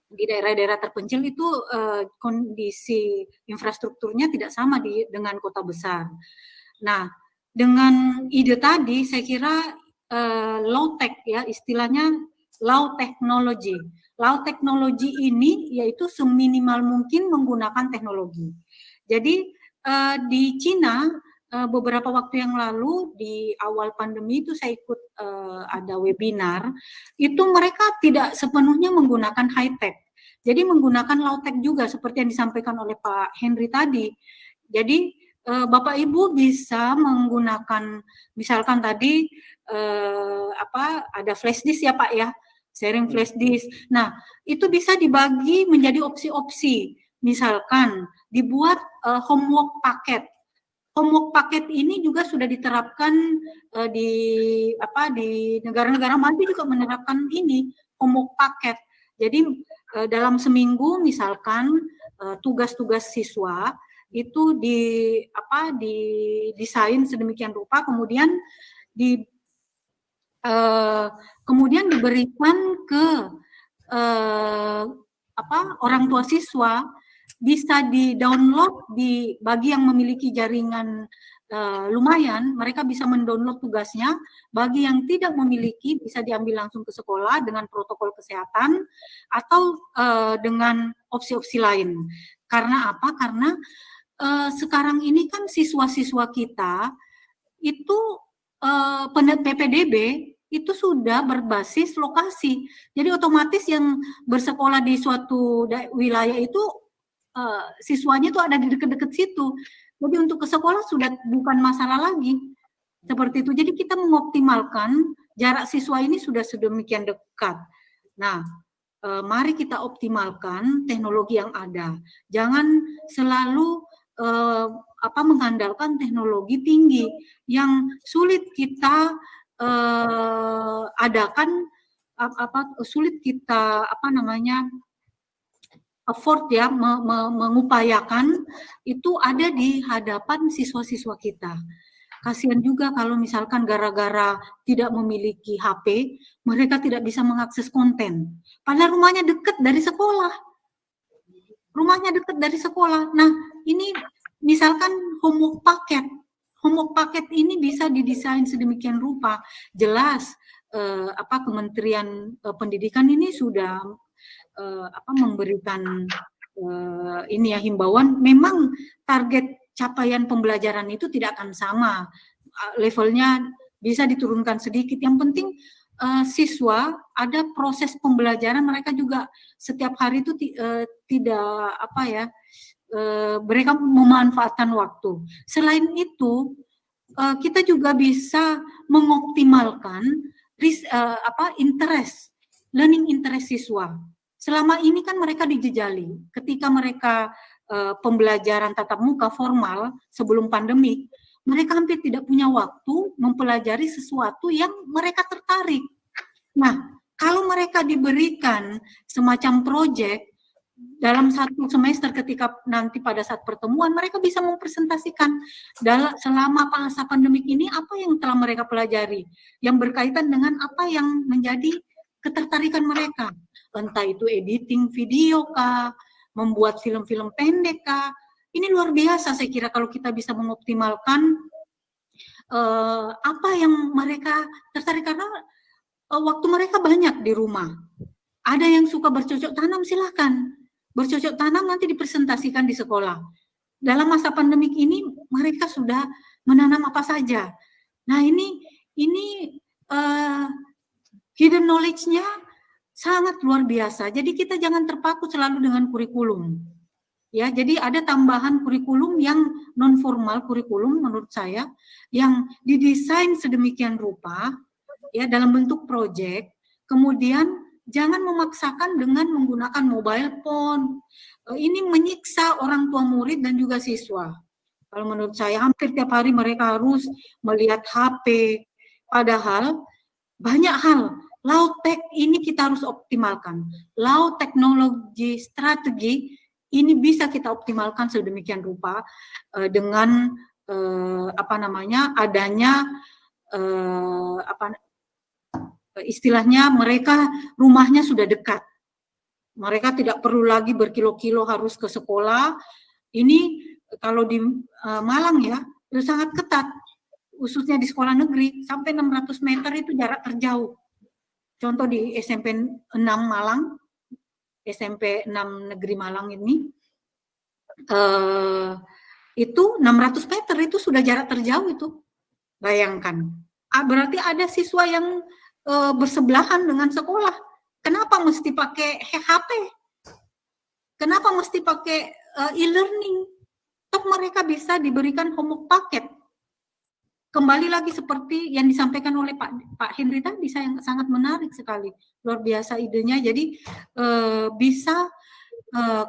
di daerah-daerah terpencil itu kondisi infrastrukturnya tidak sama dengan kota besar. Nah, dengan ide tadi saya kira low tech, ya, istilahnya low technology. Low technology ini yaitu seminimal mungkin menggunakan teknologi. Jadi di Cina beberapa waktu yang lalu di awal pandemi itu saya ikut ada webinar, itu mereka tidak sepenuhnya menggunakan high tech. Jadi menggunakan low tech juga seperti yang disampaikan oleh Pak Henry tadi. Jadi Bapak Ibu bisa menggunakan misalkan tadi ada flash disk ya Pak ya, sharing flash disk. Nah, itu bisa dibagi menjadi opsi-opsi. Misalkan dibuat homework paket. Homework paket ini juga sudah diterapkan di negara-negara maju juga menerapkan ini homework paket. Jadi dalam seminggu misalkan tugas-tugas siswa itu didesain sedemikian rupa, kemudian diberikan ke orang tua siswa, bisa di-download bagi yang memiliki jaringan lumayan, mereka bisa mendownload tugasnya. Bagi yang tidak memiliki, bisa diambil langsung ke sekolah dengan protokol kesehatan atau dengan opsi-opsi lain. Karena apa? Karena sekarang ini kan siswa-siswa kita itu PPDB itu sudah berbasis lokasi. Jadi otomatis yang bersekolah di suatu wilayah itu siswanya itu ada di dekat-dekat situ. Jadi untuk ke sekolah sudah bukan masalah lagi. Seperti itu. Jadi kita mengoptimalkan jarak siswa ini sudah sedemikian dekat. Nah, mari kita optimalkan teknologi yang ada. Jangan selalu mengandalkan teknologi tinggi yang sulit kita adakan, sulit kita afford ya, mengupayakan itu ada di hadapan siswa-siswa kita. Kasihan juga kalau misalkan gara-gara tidak memiliki HP, mereka tidak bisa mengakses konten. Padahal rumahnya dekat dari sekolah. Rumahnya dekat dari sekolah. Nah, ini misalkan homework paket. Homework paket ini bisa didesain sedemikian rupa. Jelas Kementerian Pendidikan ini sudah memberikan himbauan. Memang target capaian pembelajaran itu tidak akan sama, levelnya bisa diturunkan sedikit. Yang penting siswa ada proses pembelajaran, mereka juga setiap hari itu mereka memanfaatkan waktu. Selain itu kita juga bisa mengoptimalkan learning interest siswa. Selama ini kan mereka dijejali. Ketika mereka pembelajaran tatap muka formal sebelum pandemik, mereka hampir tidak punya waktu mempelajari sesuatu yang mereka tertarik. Nah, kalau mereka diberikan semacam proyek dalam satu semester, ketika nanti pada saat pertemuan, mereka bisa mempresentasikan selama masa pandemik ini apa yang telah mereka pelajari, yang berkaitan dengan apa yang menjadi ketertarikan mereka. Entah itu editing video kah, membuat film-film pendek kah. Ini luar biasa saya kira kalau kita bisa mengoptimalkan apa yang mereka tertarik, karena waktu mereka banyak di rumah. Ada yang suka bercocok tanam, silahkan. Bercocok tanam nanti dipresentasikan di sekolah. Dalam masa pandemik ini mereka sudah menanam apa saja. Nah, ini hidden knowledge-nya sangat luar biasa. Jadi kita jangan terpaku selalu dengan kurikulum. Ya, jadi ada tambahan kurikulum yang non formal kurikulum menurut saya yang didesain sedemikian rupa ya dalam bentuk proyek, kemudian jangan memaksakan dengan menggunakan mobile phone. Ini menyiksa orang tua murid dan juga siswa. Kalau menurut saya hampir tiap hari mereka harus melihat HP, padahal banyak hal. Lautek ini kita harus optimalkan. Laut teknologi strategi ini bisa kita optimalkan sedemikian rupa dengan adanya istilahnya mereka rumahnya sudah dekat. Mereka tidak perlu lagi berkilo-kilo harus ke sekolah. Ini kalau di Malang ya, itu sangat ketat. Khususnya di sekolah negeri, sampai 600 meter itu jarak terjauh. Contoh di SMP 6 Malang, SMP 6 Negeri Malang ini, itu 600 meter itu sudah jarak terjauh itu. Bayangkan. Berarti ada siswa yang bersebelahan dengan sekolah. Kenapa mesti pakai HP? Kenapa mesti pakai e-learning? Toh mereka bisa diberikan homework paket. Kembali lagi seperti yang disampaikan oleh Pak Henry tadi, saya sangat menarik sekali, luar biasa idenya. Jadi bisa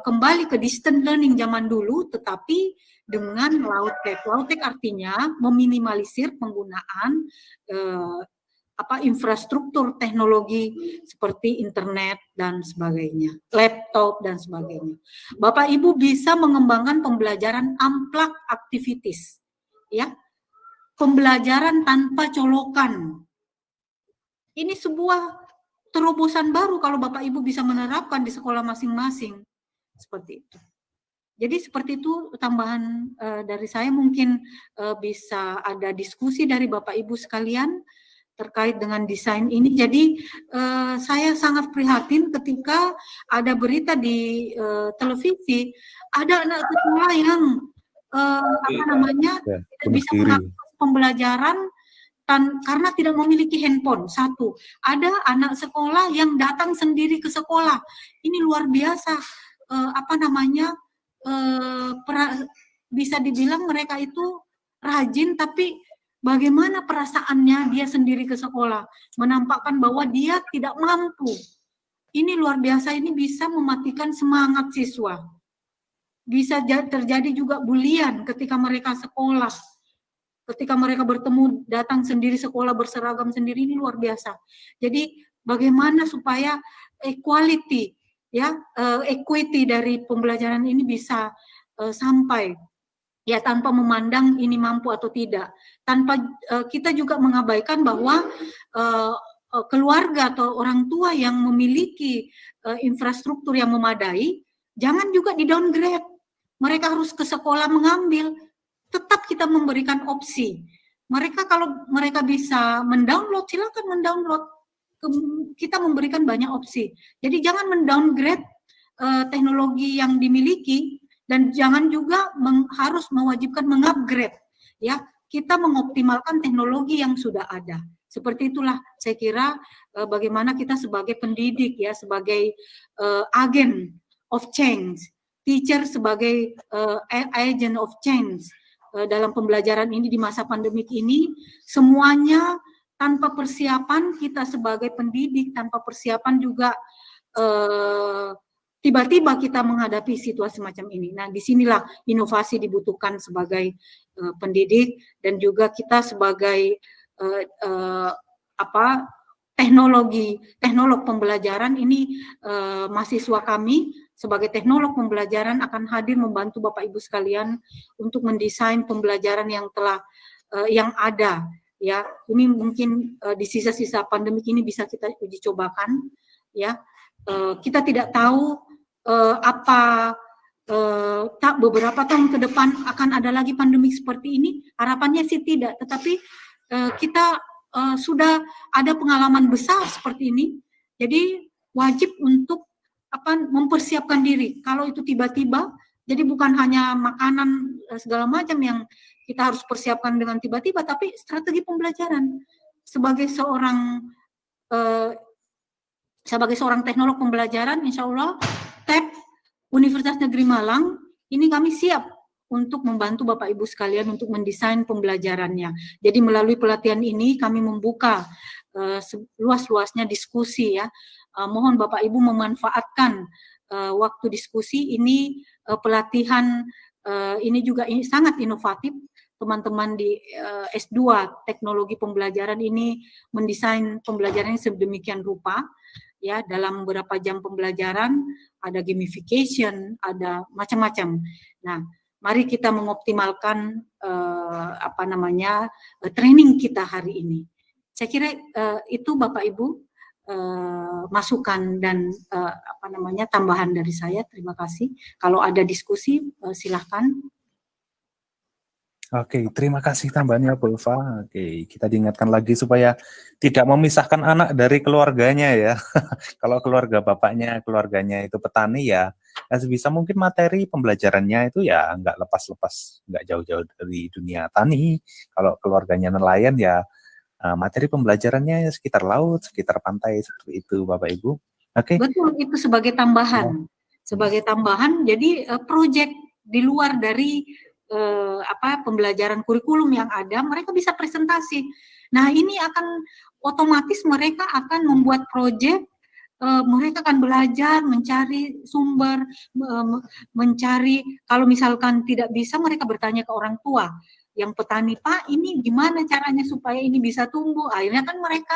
kembali ke distant learning zaman dulu, tetapi dengan lautek. Lautek artinya meminimalisir penggunaan infrastruktur teknologi seperti internet dan sebagainya, laptop dan sebagainya. Bapak Ibu bisa mengembangkan pembelajaran unplugged activities, ya. Pembelajaran tanpa colokan. Ini sebuah terobosan baru kalau Bapak Ibu bisa menerapkan di sekolah masing-masing. Seperti itu. Jadi seperti itu tambahan dari saya, mungkin bisa ada diskusi dari Bapak Ibu sekalian terkait dengan desain ini. Jadi saya sangat prihatin ketika ada berita di televisi, ada anak sekolah yang bisa mengakses pembelajaran karena tidak memiliki handphone. Satu, ada anak sekolah yang datang sendiri ke sekolah. Ini luar biasa. Bisa dibilang mereka itu rajin, tapi bagaimana perasaannya dia sendiri ke sekolah, menampakkan bahwa dia tidak mampu. Ini luar biasa. Ini bisa mematikan semangat siswa. Bisa terjadi juga bulian ketika mereka sekolah. Ketika mereka bertemu, datang sendiri sekolah berseragam sendiri, ini luar biasa. Jadi bagaimana supaya equality, ya, equity dari pembelajaran ini bisa sampai, ya, tanpa memandang ini mampu atau tidak, tanpa kita juga mengabaikan bahwa keluarga atau orang tua yang memiliki infrastruktur yang memadai, jangan juga di downgrade. Mereka harus ke sekolah mengambil. Tetap kita memberikan opsi. Mereka kalau mereka bisa mendownload, silakan mendownload. Kita memberikan banyak opsi. Jadi jangan mendowngrade teknologi yang dimiliki, dan jangan juga harus mewajibkan mengupgrade. Ya, kita mengoptimalkan teknologi yang sudah ada. Seperti itulah saya kira bagaimana kita sebagai pendidik, ya, sebagai agen of change, teacher sebagai agent of change dalam pembelajaran ini di masa pandemik ini. Semuanya tanpa persiapan, kita sebagai pendidik tanpa persiapan juga tiba-tiba kita menghadapi situasi macam ini. Nah, disinilah inovasi dibutuhkan sebagai pendidik, dan juga kita sebagai teknolog pembelajaran ini, mahasiswa kami sebagai teknolog pembelajaran akan hadir membantu Bapak Ibu sekalian untuk mendesain pembelajaran yang yang ada, ya. Ini mungkin di sisa-sisa pandemik ini bisa kita uji cobakan, ya. Kita tidak tahu beberapa tahun ke depan akan ada lagi pandemik seperti ini. Harapannya sih tidak, tetapi kita sudah ada pengalaman besar seperti ini. Jadi wajib untuk mempersiapkan diri. Kalau itu tiba-tiba, jadi bukan hanya makanan segala macam yang kita harus persiapkan dengan tiba-tiba, tapi strategi pembelajaran. Sebagai seorang teknolog pembelajaran, insya Allah TEP Universitas Negeri Malang ini kami siap untuk membantu Bapak Ibu sekalian untuk mendesain pembelajarannya. Jadi melalui pelatihan ini kami membuka luas-luasnya diskusi ya. Mohon Bapak Ibu memanfaatkan waktu diskusi ini, pelatihan ini juga sangat inovatif. Teman-teman di S2 teknologi pembelajaran ini mendesain pembelajaran sedemikian rupa ya, dalam beberapa jam pembelajaran ada gamification, ada macam-macam. Nah, mari kita mengoptimalkan training kita hari ini. Saya kira itu Bapak Ibu masukan dan tambahan dari saya. Terima kasih. Kalau ada diskusi silahkan. Oke, terima kasih tambahannya Bu Ulfa. Oke, kita diingatkan lagi supaya tidak memisahkan anak dari keluarganya ya. Kalau keluarganya itu petani ya, sebisa mungkin materi pembelajarannya itu ya nggak lepas-lepas, nggak jauh-jauh dari dunia tani. Kalau keluarganya nelayan ya materi pembelajarannya sekitar laut, sekitar pantai, seperti itu Bapak Ibu. Oke. Betul, itu sebagai tambahan. Sebagai tambahan, jadi proyek di luar dari pembelajaran kurikulum yang ada, mereka bisa presentasi. Nah, ini akan otomatis mereka akan membuat proyek, mereka akan belajar mencari sumber, mencari, kalau misalkan tidak bisa mereka bertanya ke orang tua yang petani, Pak ini gimana caranya supaya ini bisa tumbuh, akhirnya kan mereka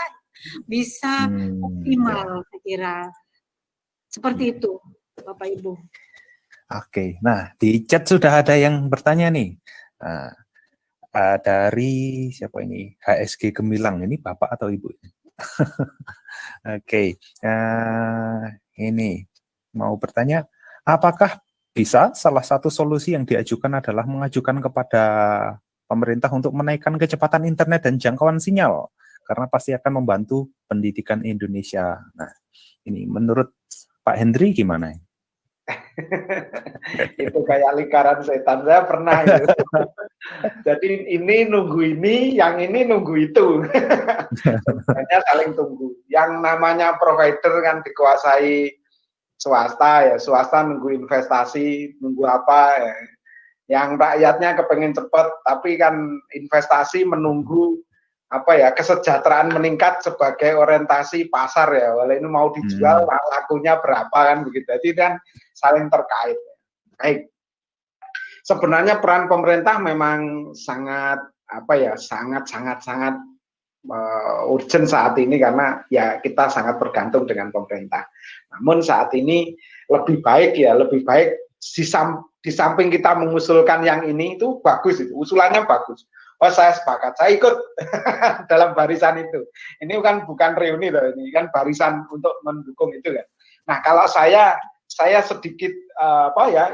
bisa optimal, saya kira seperti itu Bapak Ibu. Oke, nah di chat sudah ada yang bertanya nih. Dari siapa ini? HSG Gemilang, ini Bapak atau Ibu? Oke, ini mau bertanya, apakah bisa salah satu solusi yang diajukan adalah mengajukan kepada pemerintah untuk menaikkan kecepatan internet dan jangkauan sinyal, karena pasti akan membantu pendidikan Indonesia. Nah, ini menurut Pak Hendri gimana? Itu kayak lingkaran setan, saya pernah itu. Jadi ini nunggu ini, yang ini nunggu itu. Sebenarnya saling tunggu. Yang namanya provider kan dikuasai swasta ya, swasta nunggu investasi, nunggu apa ya. Yang rakyatnya kepengen cepat, tapi kan investasi menunggu kesejahteraan meningkat sebagai orientasi pasar ya. Walau ini mau dijual lakunya berapa kan begitu. Jadi kan saling terkait. Baik. Sebenarnya peran pemerintah memang sangat sangat urgent saat ini, karena ya kita sangat bergantung dengan pemerintah. Namun saat ini lebih baik di samping kita mengusulkan yang ini, itu bagus, itu usulannya bagus. Oh, saya sepakat, saya ikut dalam barisan itu. Ini kan bukan reuni loh, ini kan barisan untuk mendukung itu kan. Nah, kalau saya sedikit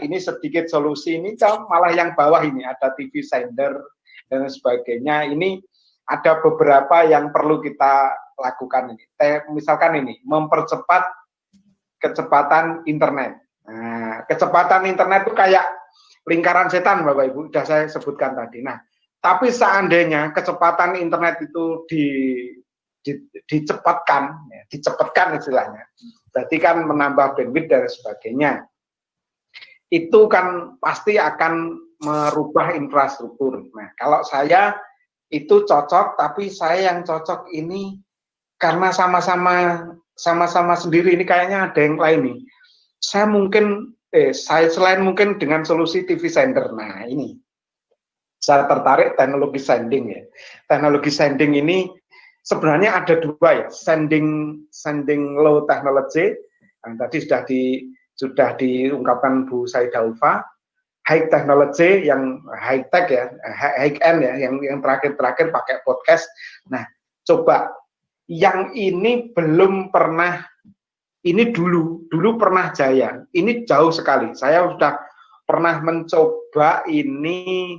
ini sedikit solusi ini, malah yang bawah ini ada TV sender dan sebagainya. Ini ada beberapa yang perlu kita lakukan ini. Misalkan ini mempercepat kecepatan internet. Nah, kecepatan internet itu kayak lingkaran setan, Bapak Ibu, sudah saya sebutkan tadi. Nah, tapi seandainya kecepatan internet itu dicepatkan istilahnya, berarti kan menambah bandwidth dan sebagainya, itu kan pasti akan merubah infrastruktur. Nah, kalau saya itu cocok, tapi saya yang cocok ini karena sama-sama sendiri, ini kayaknya ada yang lain nih. Saya selain mungkin dengan solusi TV sender, nah ini saya tertarik teknologi sending ya. Teknologi sending ini sebenarnya ada dua ya, sending low technology yang tadi sudah diungkapkan Bu Saidah Ulfa, high technology yang high tech ya, high end ya, yang terakhir pakai podcast. Nah, coba yang ini belum pernah, ini dulu pernah jaya, ini jauh sekali. Saya sudah pernah mencoba ini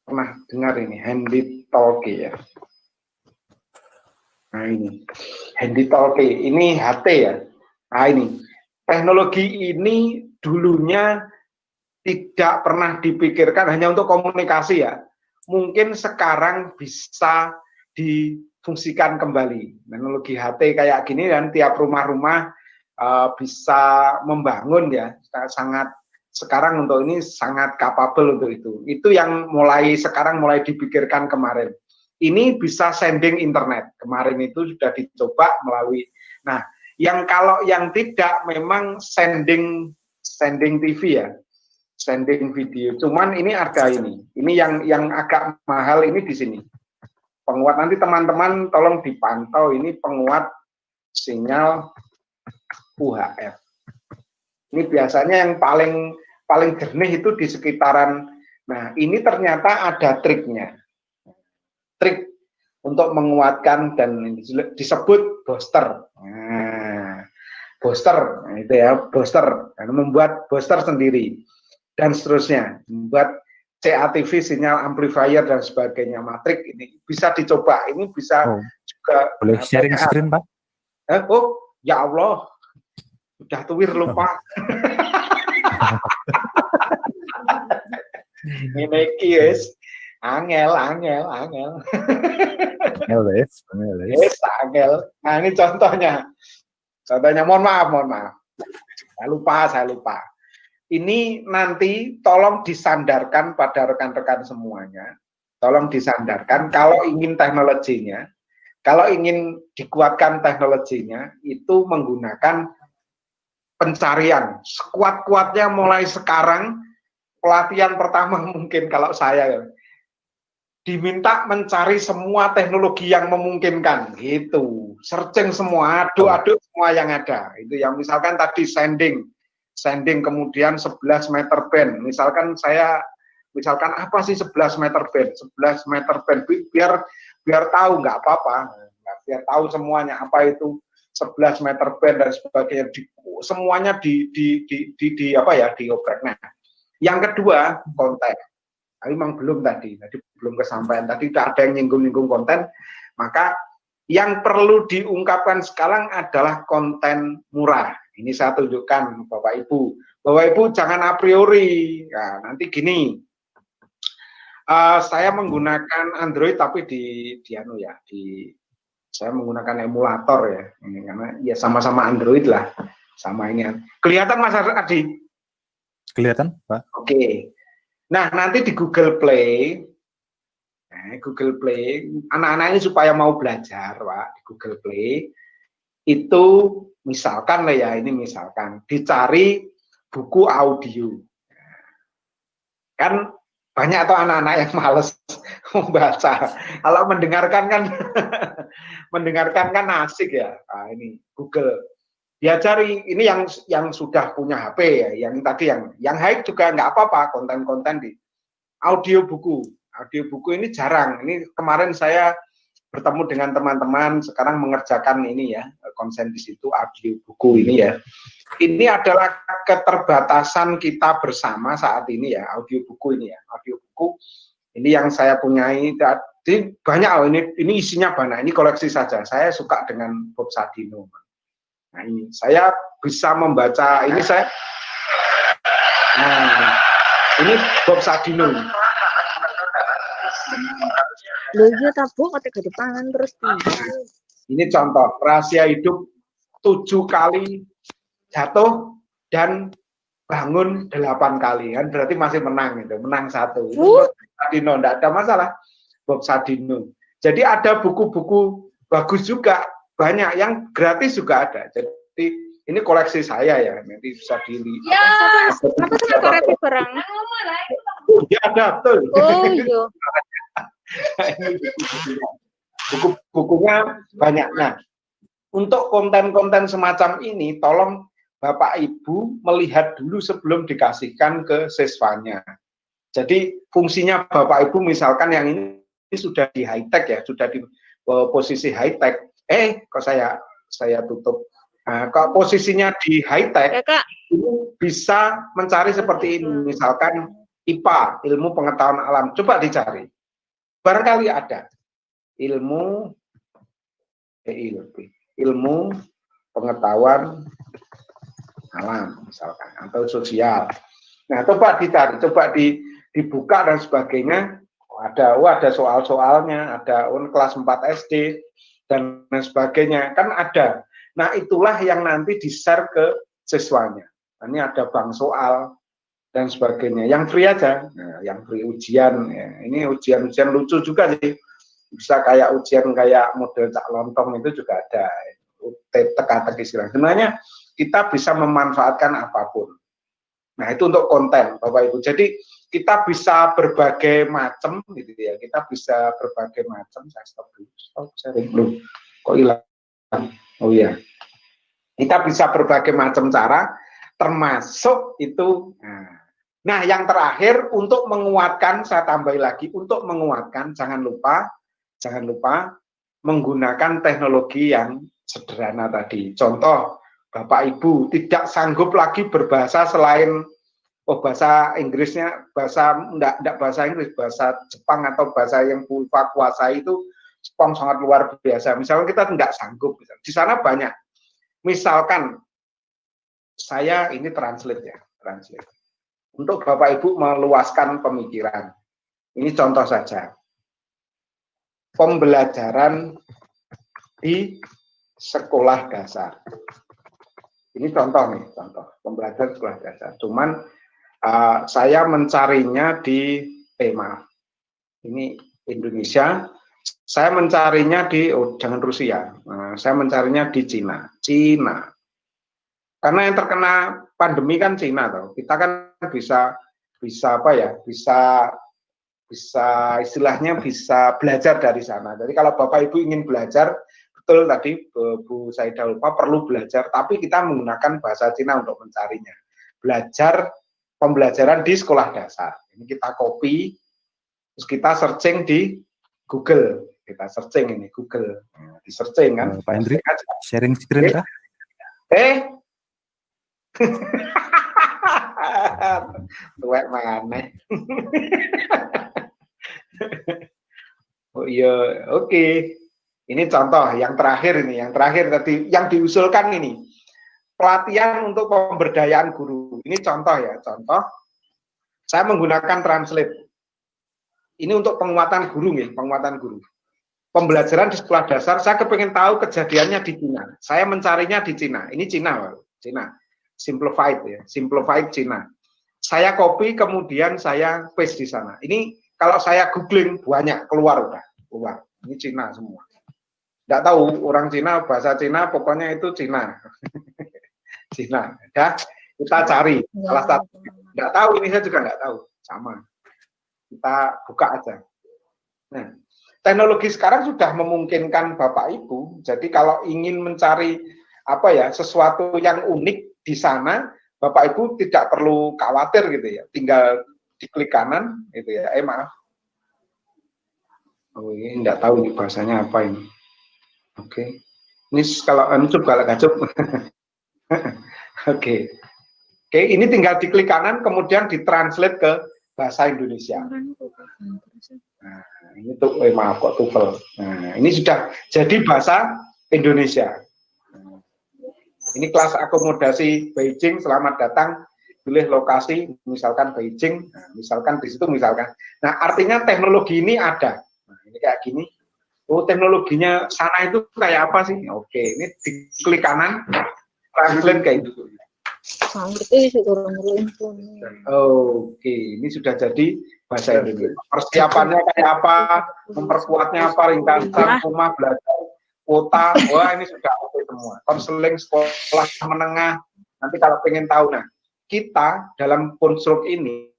pernah dengar ini Handy Talkie ya. Nah ini Handy Talkie, ini HT ya. Nah ini teknologi ini dulunya tidak pernah dipikirkan hanya untuk komunikasi ya. Mungkin sekarang bisa difungsikan kembali. Teknologi HT kayak gini dan tiap rumah-rumah bisa membangun ya, sangat sekarang untuk ini sangat capable untuk itu. Itu yang sekarang mulai dipikirkan kemarin. Ini bisa sending internet. Kemarin itu sudah dicoba melalui. Nah, kalau yang tidak memang sending TV ya, sending video. Cuman ini ada ini. Ini yang agak mahal ini di sini. Penguat, nanti teman-teman tolong dipantau ini penguat sinyal UHF. Ini biasanya yang paling jernih itu di sekitaran. Nah, ini ternyata ada triknya. Trik untuk menguatkan dan disebut booster. Nah, booster itu ya, booster, dan membuat booster sendiri dan seterusnya, membuat CATV, sinyal amplifier dan sebagainya, matrik. Ini bisa dicoba. Ini bisa juga. Boleh sharing screen, Pak? Oh, ya Allah, udah tuwir lupa. Ini kies, angel. Yes, angel. Nah, ini contohnya. Mohon maaf. Saya lupa. Ini nanti tolong disandarkan pada rekan-rekan semuanya. Tolong disandarkan kalau ingin teknologinya, kalau ingin dikuatkan teknologinya, itu menggunakan pencarian. Sekuat-kuatnya mulai sekarang, pelatihan pertama mungkin kalau saya diminta mencari semua teknologi yang memungkinkan, gitu. Searching semua, aduk semua yang ada. Itu yang misalkan tadi sending kemudian 11 meter band. Misalkan apa sih 11 meter band? 11 meter band biar tahu, nggak apa-apa. Biar tahu semuanya apa itu 11 meter band dan sebagainya. Semuanya dioprek. Nah, yang kedua konten. Tapi memang belum tadi belum kesampaian. Tadi tidak ada yang nyinggung-nyinggung konten. Maka yang perlu diungkapkan sekarang adalah konten murah. Ini saya tunjukkan Bapak Ibu jangan a priori. Nah, nanti gini, saya menggunakan Android tapi saya menggunakan emulator ya, ini karena ya sama-sama Android lah, sama ini. Kelihatan Mas Adi? Kelihatan, Pak? Oke. Nah, nanti di Google Play, anak-anak ini supaya mau belajar, Pak, di Google Play itu misalkan dicari buku audio. Kan banyak atau anak-anak yang males membaca. Kalau mendengarkan kan asik ya. Nah, ini Google. Dia cari ini yang sudah punya HP ya, yang tadi yang high juga nggak apa-apa, konten-konten di audio buku. Audio buku ini jarang. Ini kemarin saya bertemu dengan teman-teman sekarang mengerjakan ini ya, konsen di situ audio buku ini ya. Ini adalah keterbatasan kita bersama saat ini ya, audio buku ini ya. Audio buku ini yang saya punyai. Jadi banyak ini isinya banyak. Ini koleksi saja. Saya suka dengan Bob Sadino. Nah, ini saya bisa membaca ini ini Bob Sadino. Loyo tabu ketika dipangan terus ini contoh rahasia hidup 7 kali jatuh dan bangun 8 kali kan berarti masih menang itu, menang 1. Bob Sadino enggak ada masalah. Bob Sadino. Jadi ada buku-buku bagus juga, banyak yang gratis juga ada. Jadi ini koleksi saya ya, nanti bisa dilihat. Ya, apa sama karet barang? Ya ada betul. Oh iya. Buku-bukunya banyak. Nah, untuk konten-konten semacam ini, tolong Bapak Ibu melihat dulu sebelum dikasihkan ke siswanya. Jadi fungsinya Bapak Ibu misalkan yang ini sudah di high tech ya, sudah di posisi high tech. Kok saya tutup. Nah, kalau posisinya di high tech, ya, ini bisa mencari seperti ini, misalkan IPA, ilmu pengetahuan alam. Coba dicari. Barangkali ada ilmu pengetahuan alam misalkan atau sosial. Nah, coba dicari, coba dibuka dan sebagainya. Ada soal-soalnya, ada kelas 4 SD dan sebagainya. Kan ada. Nah, itulah yang nanti di-share ke siswanya. Ini ada bank soal dan sebagainya. Yang free aja, nah, yang free ujian. Ya. Ini ujian-ujian lucu juga sih. Bisa kayak ujian kayak model Cak Lontong itu juga ada. Teka-teki silang. Sebenarnya kita bisa memanfaatkan apapun. Nah, itu untuk konten, Bapak Ibu. Jadi kita bisa berbagai macam, gitu ya. Kita bisa berbagai macam. Saya stop dulu. Stop sharing belum. Kok hilang? Oh iya. Kita bisa berbagai macam cara, termasuk itu. Nah, yang terakhir untuk menguatkan, saya tambahin lagi, untuk menguatkan, jangan lupa menggunakan teknologi yang sederhana tadi. Contoh, Bapak Ibu tidak sanggup lagi berbahasa selain bahasa Inggrisnya, enggak bahasa Inggris, bahasa Jepang atau bahasa yang Pak kuasai itu Jepang sangat luar biasa. Misalnya kita enggak sanggup, di sana banyak. Misalkan saya ini translate ya, translate. Untuk Bapak Ibu meluaskan pemikiran. Ini contoh saja. Pembelajaran di sekolah dasar. Ini contoh nih, contoh pembelajaran sekolah dasar. Cuman saya mencarinya di maaf. Ini Indonesia. Saya mencarinya di jangan Rusia. Saya mencarinya di Cina. Karena yang terkena pandemi kan Cina toh. Kita kan bisa apa ya? Bisa istilahnya bisa belajar dari sana. Jadi kalau Bapak Ibu ingin belajar, betul tadi Bu Saidah Ulfa perlu belajar, tapi kita menggunakan bahasa Cina untuk mencarinya. Pembelajaran di sekolah dasar. Ini kita copy, terus kita searching di Google. Kita searching ini Google. Di searching kan. Pak Hendri, sharing screen kah? Tuwek maneh. Oh iya, oke. Ini contoh yang terakhir ini, yang terakhir tadi yang diusulkan ini. Pelatihan untuk pemberdayaan guru. Ini contoh ya, contoh. Saya menggunakan translate. Ini untuk penguatan guru nih, penguatan guru. Pembelajaran di sekolah dasar, saya kepengen tahu kejadiannya di Cina. Saya mencarinya di Cina. Ini Cina, Cina. Simplified ya, simplified Cina. Saya copy kemudian saya paste di sana. Ini kalau saya googling banyak keluar udah, keluar. Ini Cina semua. Nggak tahu orang Cina, bahasa Cina pokoknya itu Cina. Cina. Ya, kita cari salah satu. Nggak tahu, ini saya juga nggak tahu. Sama. Kita buka aja. Nah, teknologi sekarang sudah memungkinkan Bapak Ibu. Jadi kalau ingin mencari apa ya, sesuatu yang unik di sana, Bapak Ibu tidak perlu khawatir gitu ya. Tinggal diklik kanan gitu ya. Maaf. Oh, ini enggak tahu ini bahasanya apa ini. Oke. Ini kalau coba coba. Oke. Oke, ini tinggal diklik kanan kemudian ditranslate ke bahasa Indonesia. Nah, ini tuh maaf kok TOEFL. Nah, ini sudah jadi bahasa Indonesia. Ini kelas akomodasi Beijing, selamat datang, pilih lokasi, misalkan Beijing, nah, misalkan di situ misalkan. Nah, artinya teknologi ini ada. Nah, ini kayak gini. Oh, teknologinya sana itu kayak apa sih? Oke, ini diklik kanan, translate kayak gitu. Oke, ini sudah jadi bahasa Indonesia. Persiapannya kayak apa, memperkuatnya apa, ringkasan, rumah belajar, kuota, wah ini sudah oke semua. Konseling sekolah menengah, nanti kalau pengen tahu, nah kita dalam konstruk ini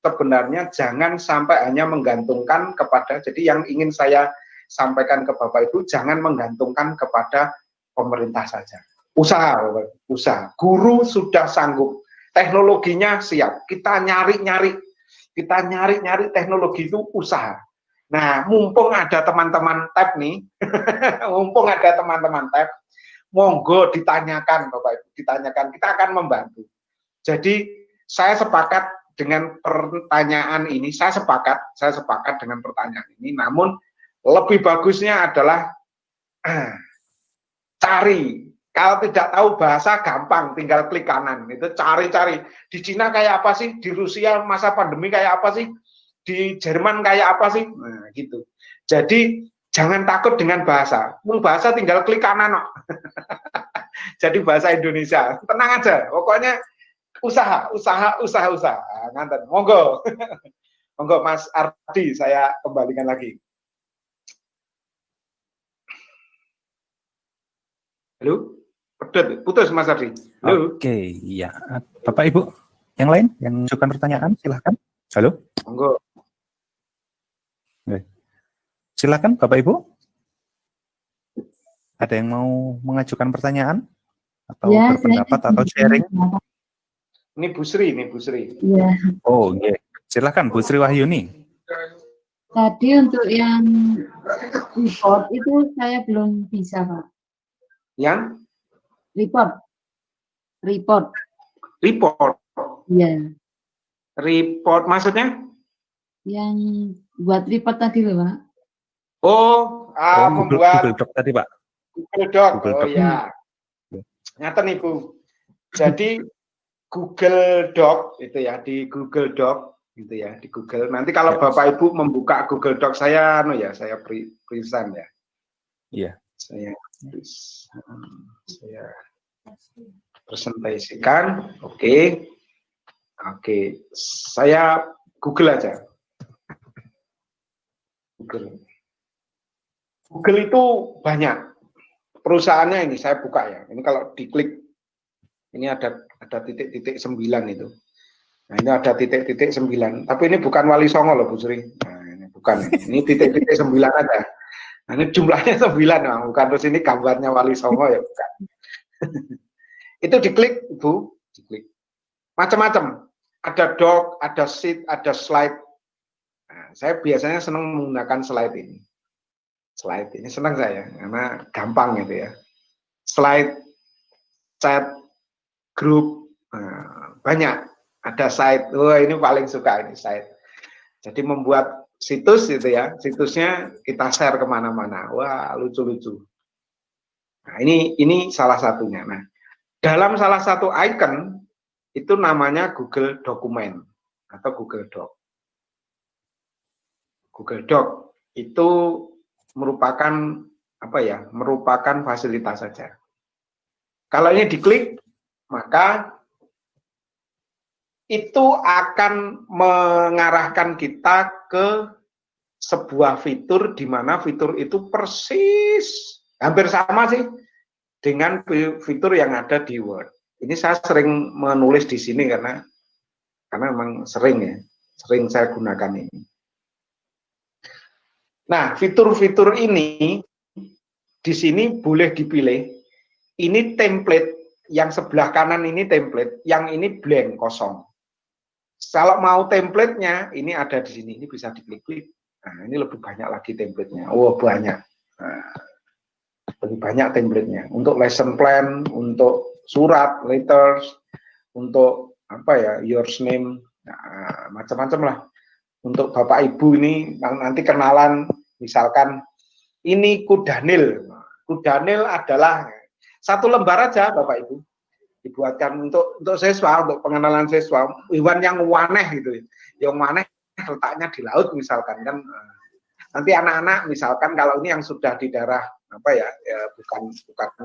sebenarnya jangan sampai hanya menggantungkan kepada, jadi yang ingin saya sampaikan ke Bapak Ibu, jangan menggantungkan kepada pemerintah saja. Usaha. Guru sudah sanggup, teknologinya siap. Kita nyari-nyari teknologi itu usaha. Nah, mumpung ada teman-teman tab nih, mumpung ada teman-teman tab, monggo ditanyakan Bapak Ibu, ditanyakan, kita akan membantu. Jadi saya sepakat dengan pertanyaan ini, saya sepakat dengan pertanyaan ini. Namun lebih bagusnya adalah cari. Kalau tidak tahu bahasa gampang, tinggal klik kanan. Itu cari-cari. Di Cina kayak apa sih? Di Rusia masa pandemi kayak apa sih? Di Jerman kayak apa sih? Nah, gitu. Jadi jangan takut dengan bahasa. Bahasa tinggal klik kanan. jadi bahasa Indonesia. Tenang aja, pokoknya usaha. Nganten. Monggo. Monggo Mas Ardi, saya kembalikan lagi. Halo? Putus Mas Ardi. Halo? Oke, iya. Bapak Ibu yang lain yang mengajukan pertanyaan, silahkan. Halo? Monggo. Silakan Bapak Ibu. Ada yang mau mengajukan pertanyaan atau Ya, berpendapat atau sharing? Ini Bu Sri. Iya. Oh, iya. Silakan Bu Sri Wahyuni. Tadi untuk yang report itu saya belum bisa, Pak. Yang Report. Iya. Report maksudnya? Yang buat report tadi loh, Pak. Oh, membuat Google Doc tadi, Pak. Google Doc. Google Oh Doc. ya. Ngaten Ibu. Jadi Google Doc itu ya, di Google Doc gitu ya, di Google. Nanti kalau Bapak Ibu membuka Google Doc saya saya present ya. Iya. Saya presentasikan. Oke. Saya Google aja. Google itu banyak perusahaannya, ini saya buka ya. Ini kalau diklik ini ada titik-titik 9 itu. Nah, ini ada titik-titik 9. Tapi ini bukan Wali Songo loh Bu Sri. Nah, ini bukan. Ini titik-titik 9 ada. Nah, ini jumlahnya 9, nah, bukan terus ini gambarnya Wali Songo ya, bukan. Itu diklik Ibu, diklik. Macam-macam. Ada doc, ada sheet, ada slide. Nah, saya biasanya senang menggunakan slide ini. Slide ini senang saya karena gampang gitu ya. Slide, chat, grup, banyak. Ada site. Wah, ini paling suka ini site. Jadi membuat situs gitu ya, situsnya kita share kemana-mana. Wah, lucu-lucu. Nah, ini salah satunya. Nah, dalam salah satu icon itu namanya Google Dokumen atau Google Doc. Google Doc itu merupakan apa ya? Merupakan fasilitas saja. Kalau ini diklik, maka itu akan mengarahkan kita ke sebuah fitur di mana fitur itu persis hampir sama sih dengan fitur yang ada di Word. Ini saya sering menulis di sini karena memang sering saya gunakan ini. Nah, fitur-fitur ini di sini boleh dipilih. Ini template, yang sebelah kanan ini template, yang ini blank, kosong. Kalau mau templatenya, ini ada di sini, ini bisa diklik-klik. Nah, ini lebih banyak lagi templatenya. Oh, banyak. Nah, lebih banyak templatenya. Untuk lesson plan, untuk surat, letters, untuk apa ya, yours name, nah, macam-macam lah. Untuk Bapak Ibu ini nanti kenalan, misalkan ini Kudanil. Kudanil adalah satu lembar aja Bapak Ibu. Dibuatkan untuk siswa, untuk pengenalan siswa, hewan yang waneh gitu, yang waneh letaknya di laut misalkan kan. Nanti anak-anak misalkan kalau ini yang sudah di daerah apa ya, bukan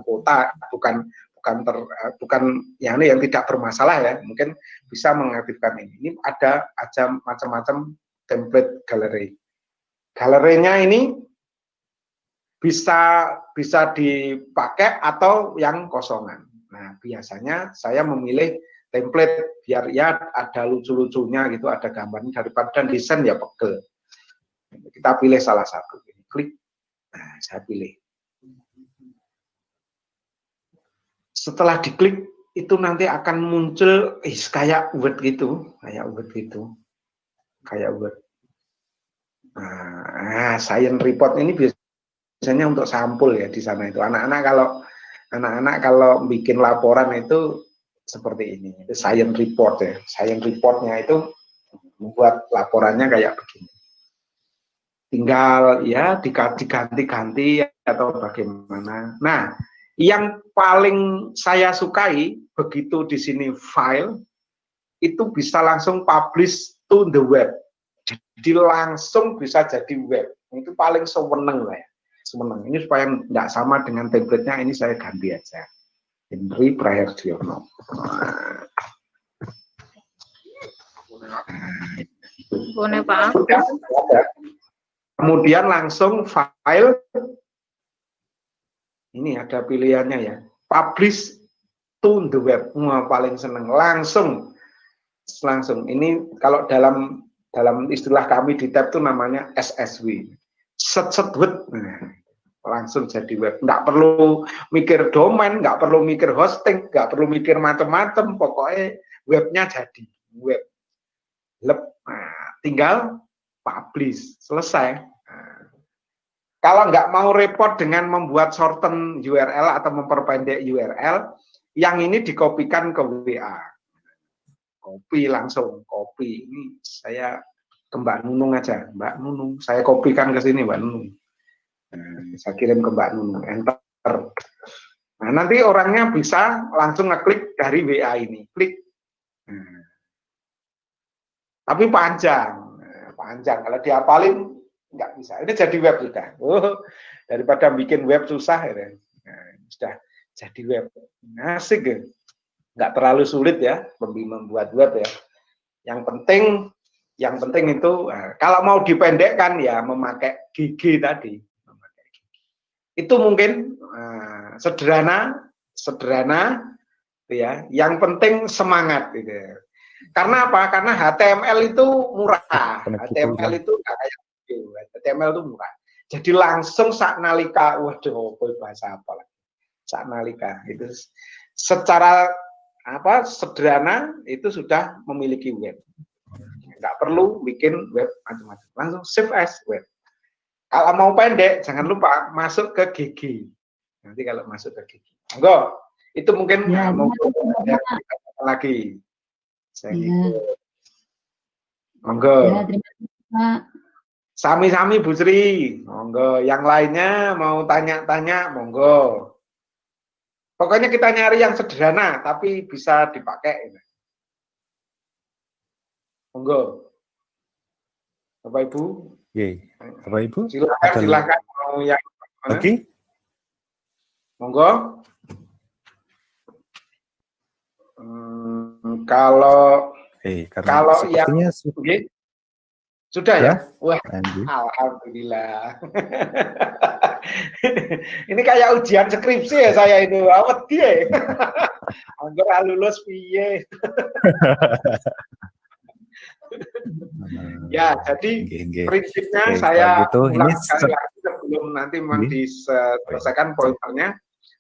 kota, bukan yang tidak bermasalah ya, mungkin bisa mengaktifkan ini. Ini ada aja macam-macam template galeri. Galerinya ini bisa dipakai atau yang kosongan. Nah, biasanya saya memilih template biar ya ada lucu-lucunya gitu, ada gambarnya, daripada desain ya pegel. Kita pilih salah satu, klik. Nah, saya pilih. Setelah diklik itu nanti akan muncul kayak Word gitu, kayak Word. Nah, science report ini biasanya untuk sampul ya di sana itu. Anak-anak kalau bikin laporan itu seperti ini, itu science report ya. Science reportnya itu membuat laporannya kayak begini. Tinggal ya diganti-ganti atau bagaimana. Nah, yang paling saya sukai begitu di sini file itu bisa langsung publish to the web. Jadi langsung bisa jadi web. Itu paling seneng lah ya. Seneng. Ini supaya tidak sama dengan template-nya, ini saya ganti aja. Henry Prayardiono. Boleh Pak. Kemudian langsung file, ini ada pilihannya ya, publish to the web. Wah, paling seneng langsung. Ini kalau dalam istilah kami di tab itu namanya SSW, set-set-wet. Langsung jadi web, nggak perlu mikir domain, nggak perlu mikir hosting, nggak perlu mikir macam-macam, pokoknya webnya jadi web. Tinggal publish, selesai. Kalau nggak mau repot dengan membuat shorten URL atau memperpendek URL, yang ini dikopikan ke WA. Copy langsung, copy. Ini saya ke Mbak Nunung aja, Mbak Nunung. Saya kopikan ke sini, Mbak Nunung. Saya kirim ke Mbak Nunung, enter. Nah, nanti orangnya bisa langsung ngeklik dari WA ini, klik. Tapi panjang. Kalau dihafalin nggak bisa. Ini jadi web sudah. Daripada bikin web susah ya. Sudah jadi web. Asik ya. Nggak terlalu sulit ya membuat web ya. Yang penting itu kalau mau dipendekkan ya memakai gigi tadi. Itu mungkin sederhana ya. Yang penting semangat gitu. Karena apa? Karena HTML itu murah. HTML itu nggak kayak video. HTML itu murah. Jadi langsung sak nalika, waduh, bahasa apa lagi? Sak nalika itu secara sederhana itu sudah memiliki web. Nggak perlu bikin web macam-macam. Langsung save as web. Kalau mau pendek, jangan lupa masuk ke Gigi. Nanti kalau masuk ke Gigi, enggak, itu mungkin Ya, mau lagi. Ya. Monggo. Ya, terima kasih Pak. Sami-sami Bu Sri. Monggo. Yang lainnya mau tanya-tanya, monggo. Pokoknya kita nyari yang sederhana, tapi bisa dipakai. Monggo. Bapak Ibu. Oke, Bapak Ibu. Silakan mau yang mana? Oke. Monggo. Kalau sepertinya yang sudah ya? Wah, lanjut. alhamdulillah. Ini kayak ujian skripsi ya saya itu. Awet dia. Angger lulus piye. Ya, jadi prinsipnya saya gitu, ulang ini sekali lagi sebelum nanti diselesaikan pointernya.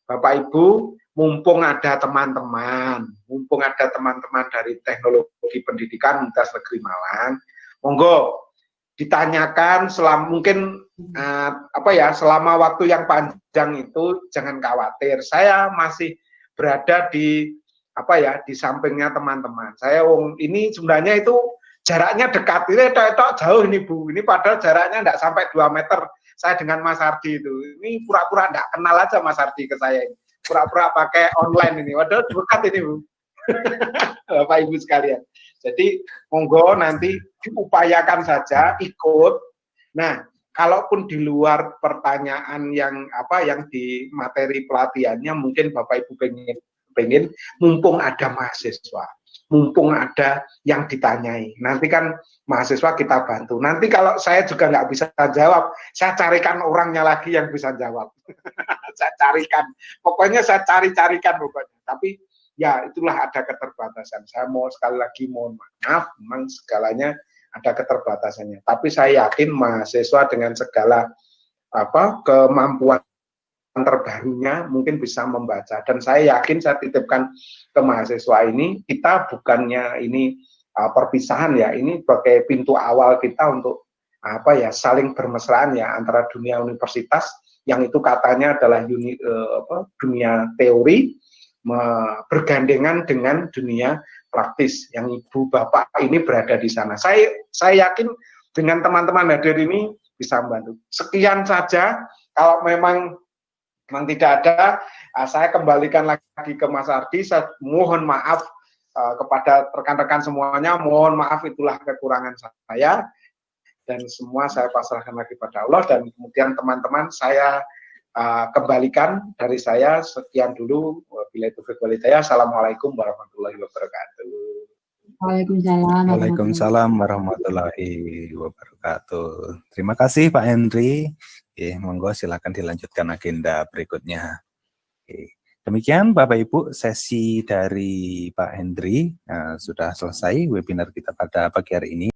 Bapak Ibu, mumpung ada teman-teman dari teknologi pendidikan Universitas Negeri Malang, monggo ditanyakan mungkin selama waktu yang panjang itu jangan khawatir. Saya masih berada di sampingnya teman-teman. Saya ini sebenarnya itu jaraknya dekat. Ini jauh ini Bu. Ini padahal jaraknya enggak sampai 2 meter. Saya dengan Mas Ardi itu. Ini pura-pura enggak kenal aja Mas Ardi ke saya ini. Pura-pura pakai online ini. Waduh dekat ini Bu. Bapak Ibu sekalian. Jadi monggo nanti diupayakan saja ikut. Nah, kalaupun di luar pertanyaan yang di materi pelatihannya mungkin Bapak Ibu pengen mumpung ada mahasiswa, mumpung ada yang ditanyai. Nanti kan mahasiswa kita bantu. Nanti kalau saya juga nggak bisa jawab, saya carikan orangnya lagi yang bisa jawab. Saya carikan. Pokoknya saya carikan pokoknya. Tapi ya itulah ada keterbatasan. Saya mau sekali lagi mohon maaf, memang segalanya ada keterbatasannya. Tapi saya yakin mahasiswa dengan segala kemampuan terbarunya mungkin bisa membaca. Dan saya yakin saya titipkan ke mahasiswa ini, kita bukannya ini perpisahan ya, ini sebagai pintu awal kita untuk saling bermesraan ya antara dunia universitas yang itu katanya adalah dunia teori bergandengan dengan dunia praktis yang ibu bapak ini berada di sana. Saya yakin dengan teman-teman hadir ini bisa membantu. Sekian saja. Kalau memang tidak ada, saya kembalikan lagi ke Mas Ardi. Saya mohon maaf kepada rekan-rekan semuanya. Mohon maaf itulah kekurangan saya. Dan semua saya pasrahkan lagi pada Allah. Dan kemudian teman-teman saya kembalikan dari saya. Sekian dulu. Wabillahi taufiq wal hidayah. Assalamualaikum warahmatullahi wabarakatuh. Waalaikumsalam. Waalaikumsalam warahmatullahi wabarakatuh. Terima kasih Pak Henry. Monggo silakan dilanjutkan agenda berikutnya. Demikian Bapak Ibu, sesi dari Pak Henry sudah selesai webinar kita pada pagi hari ini.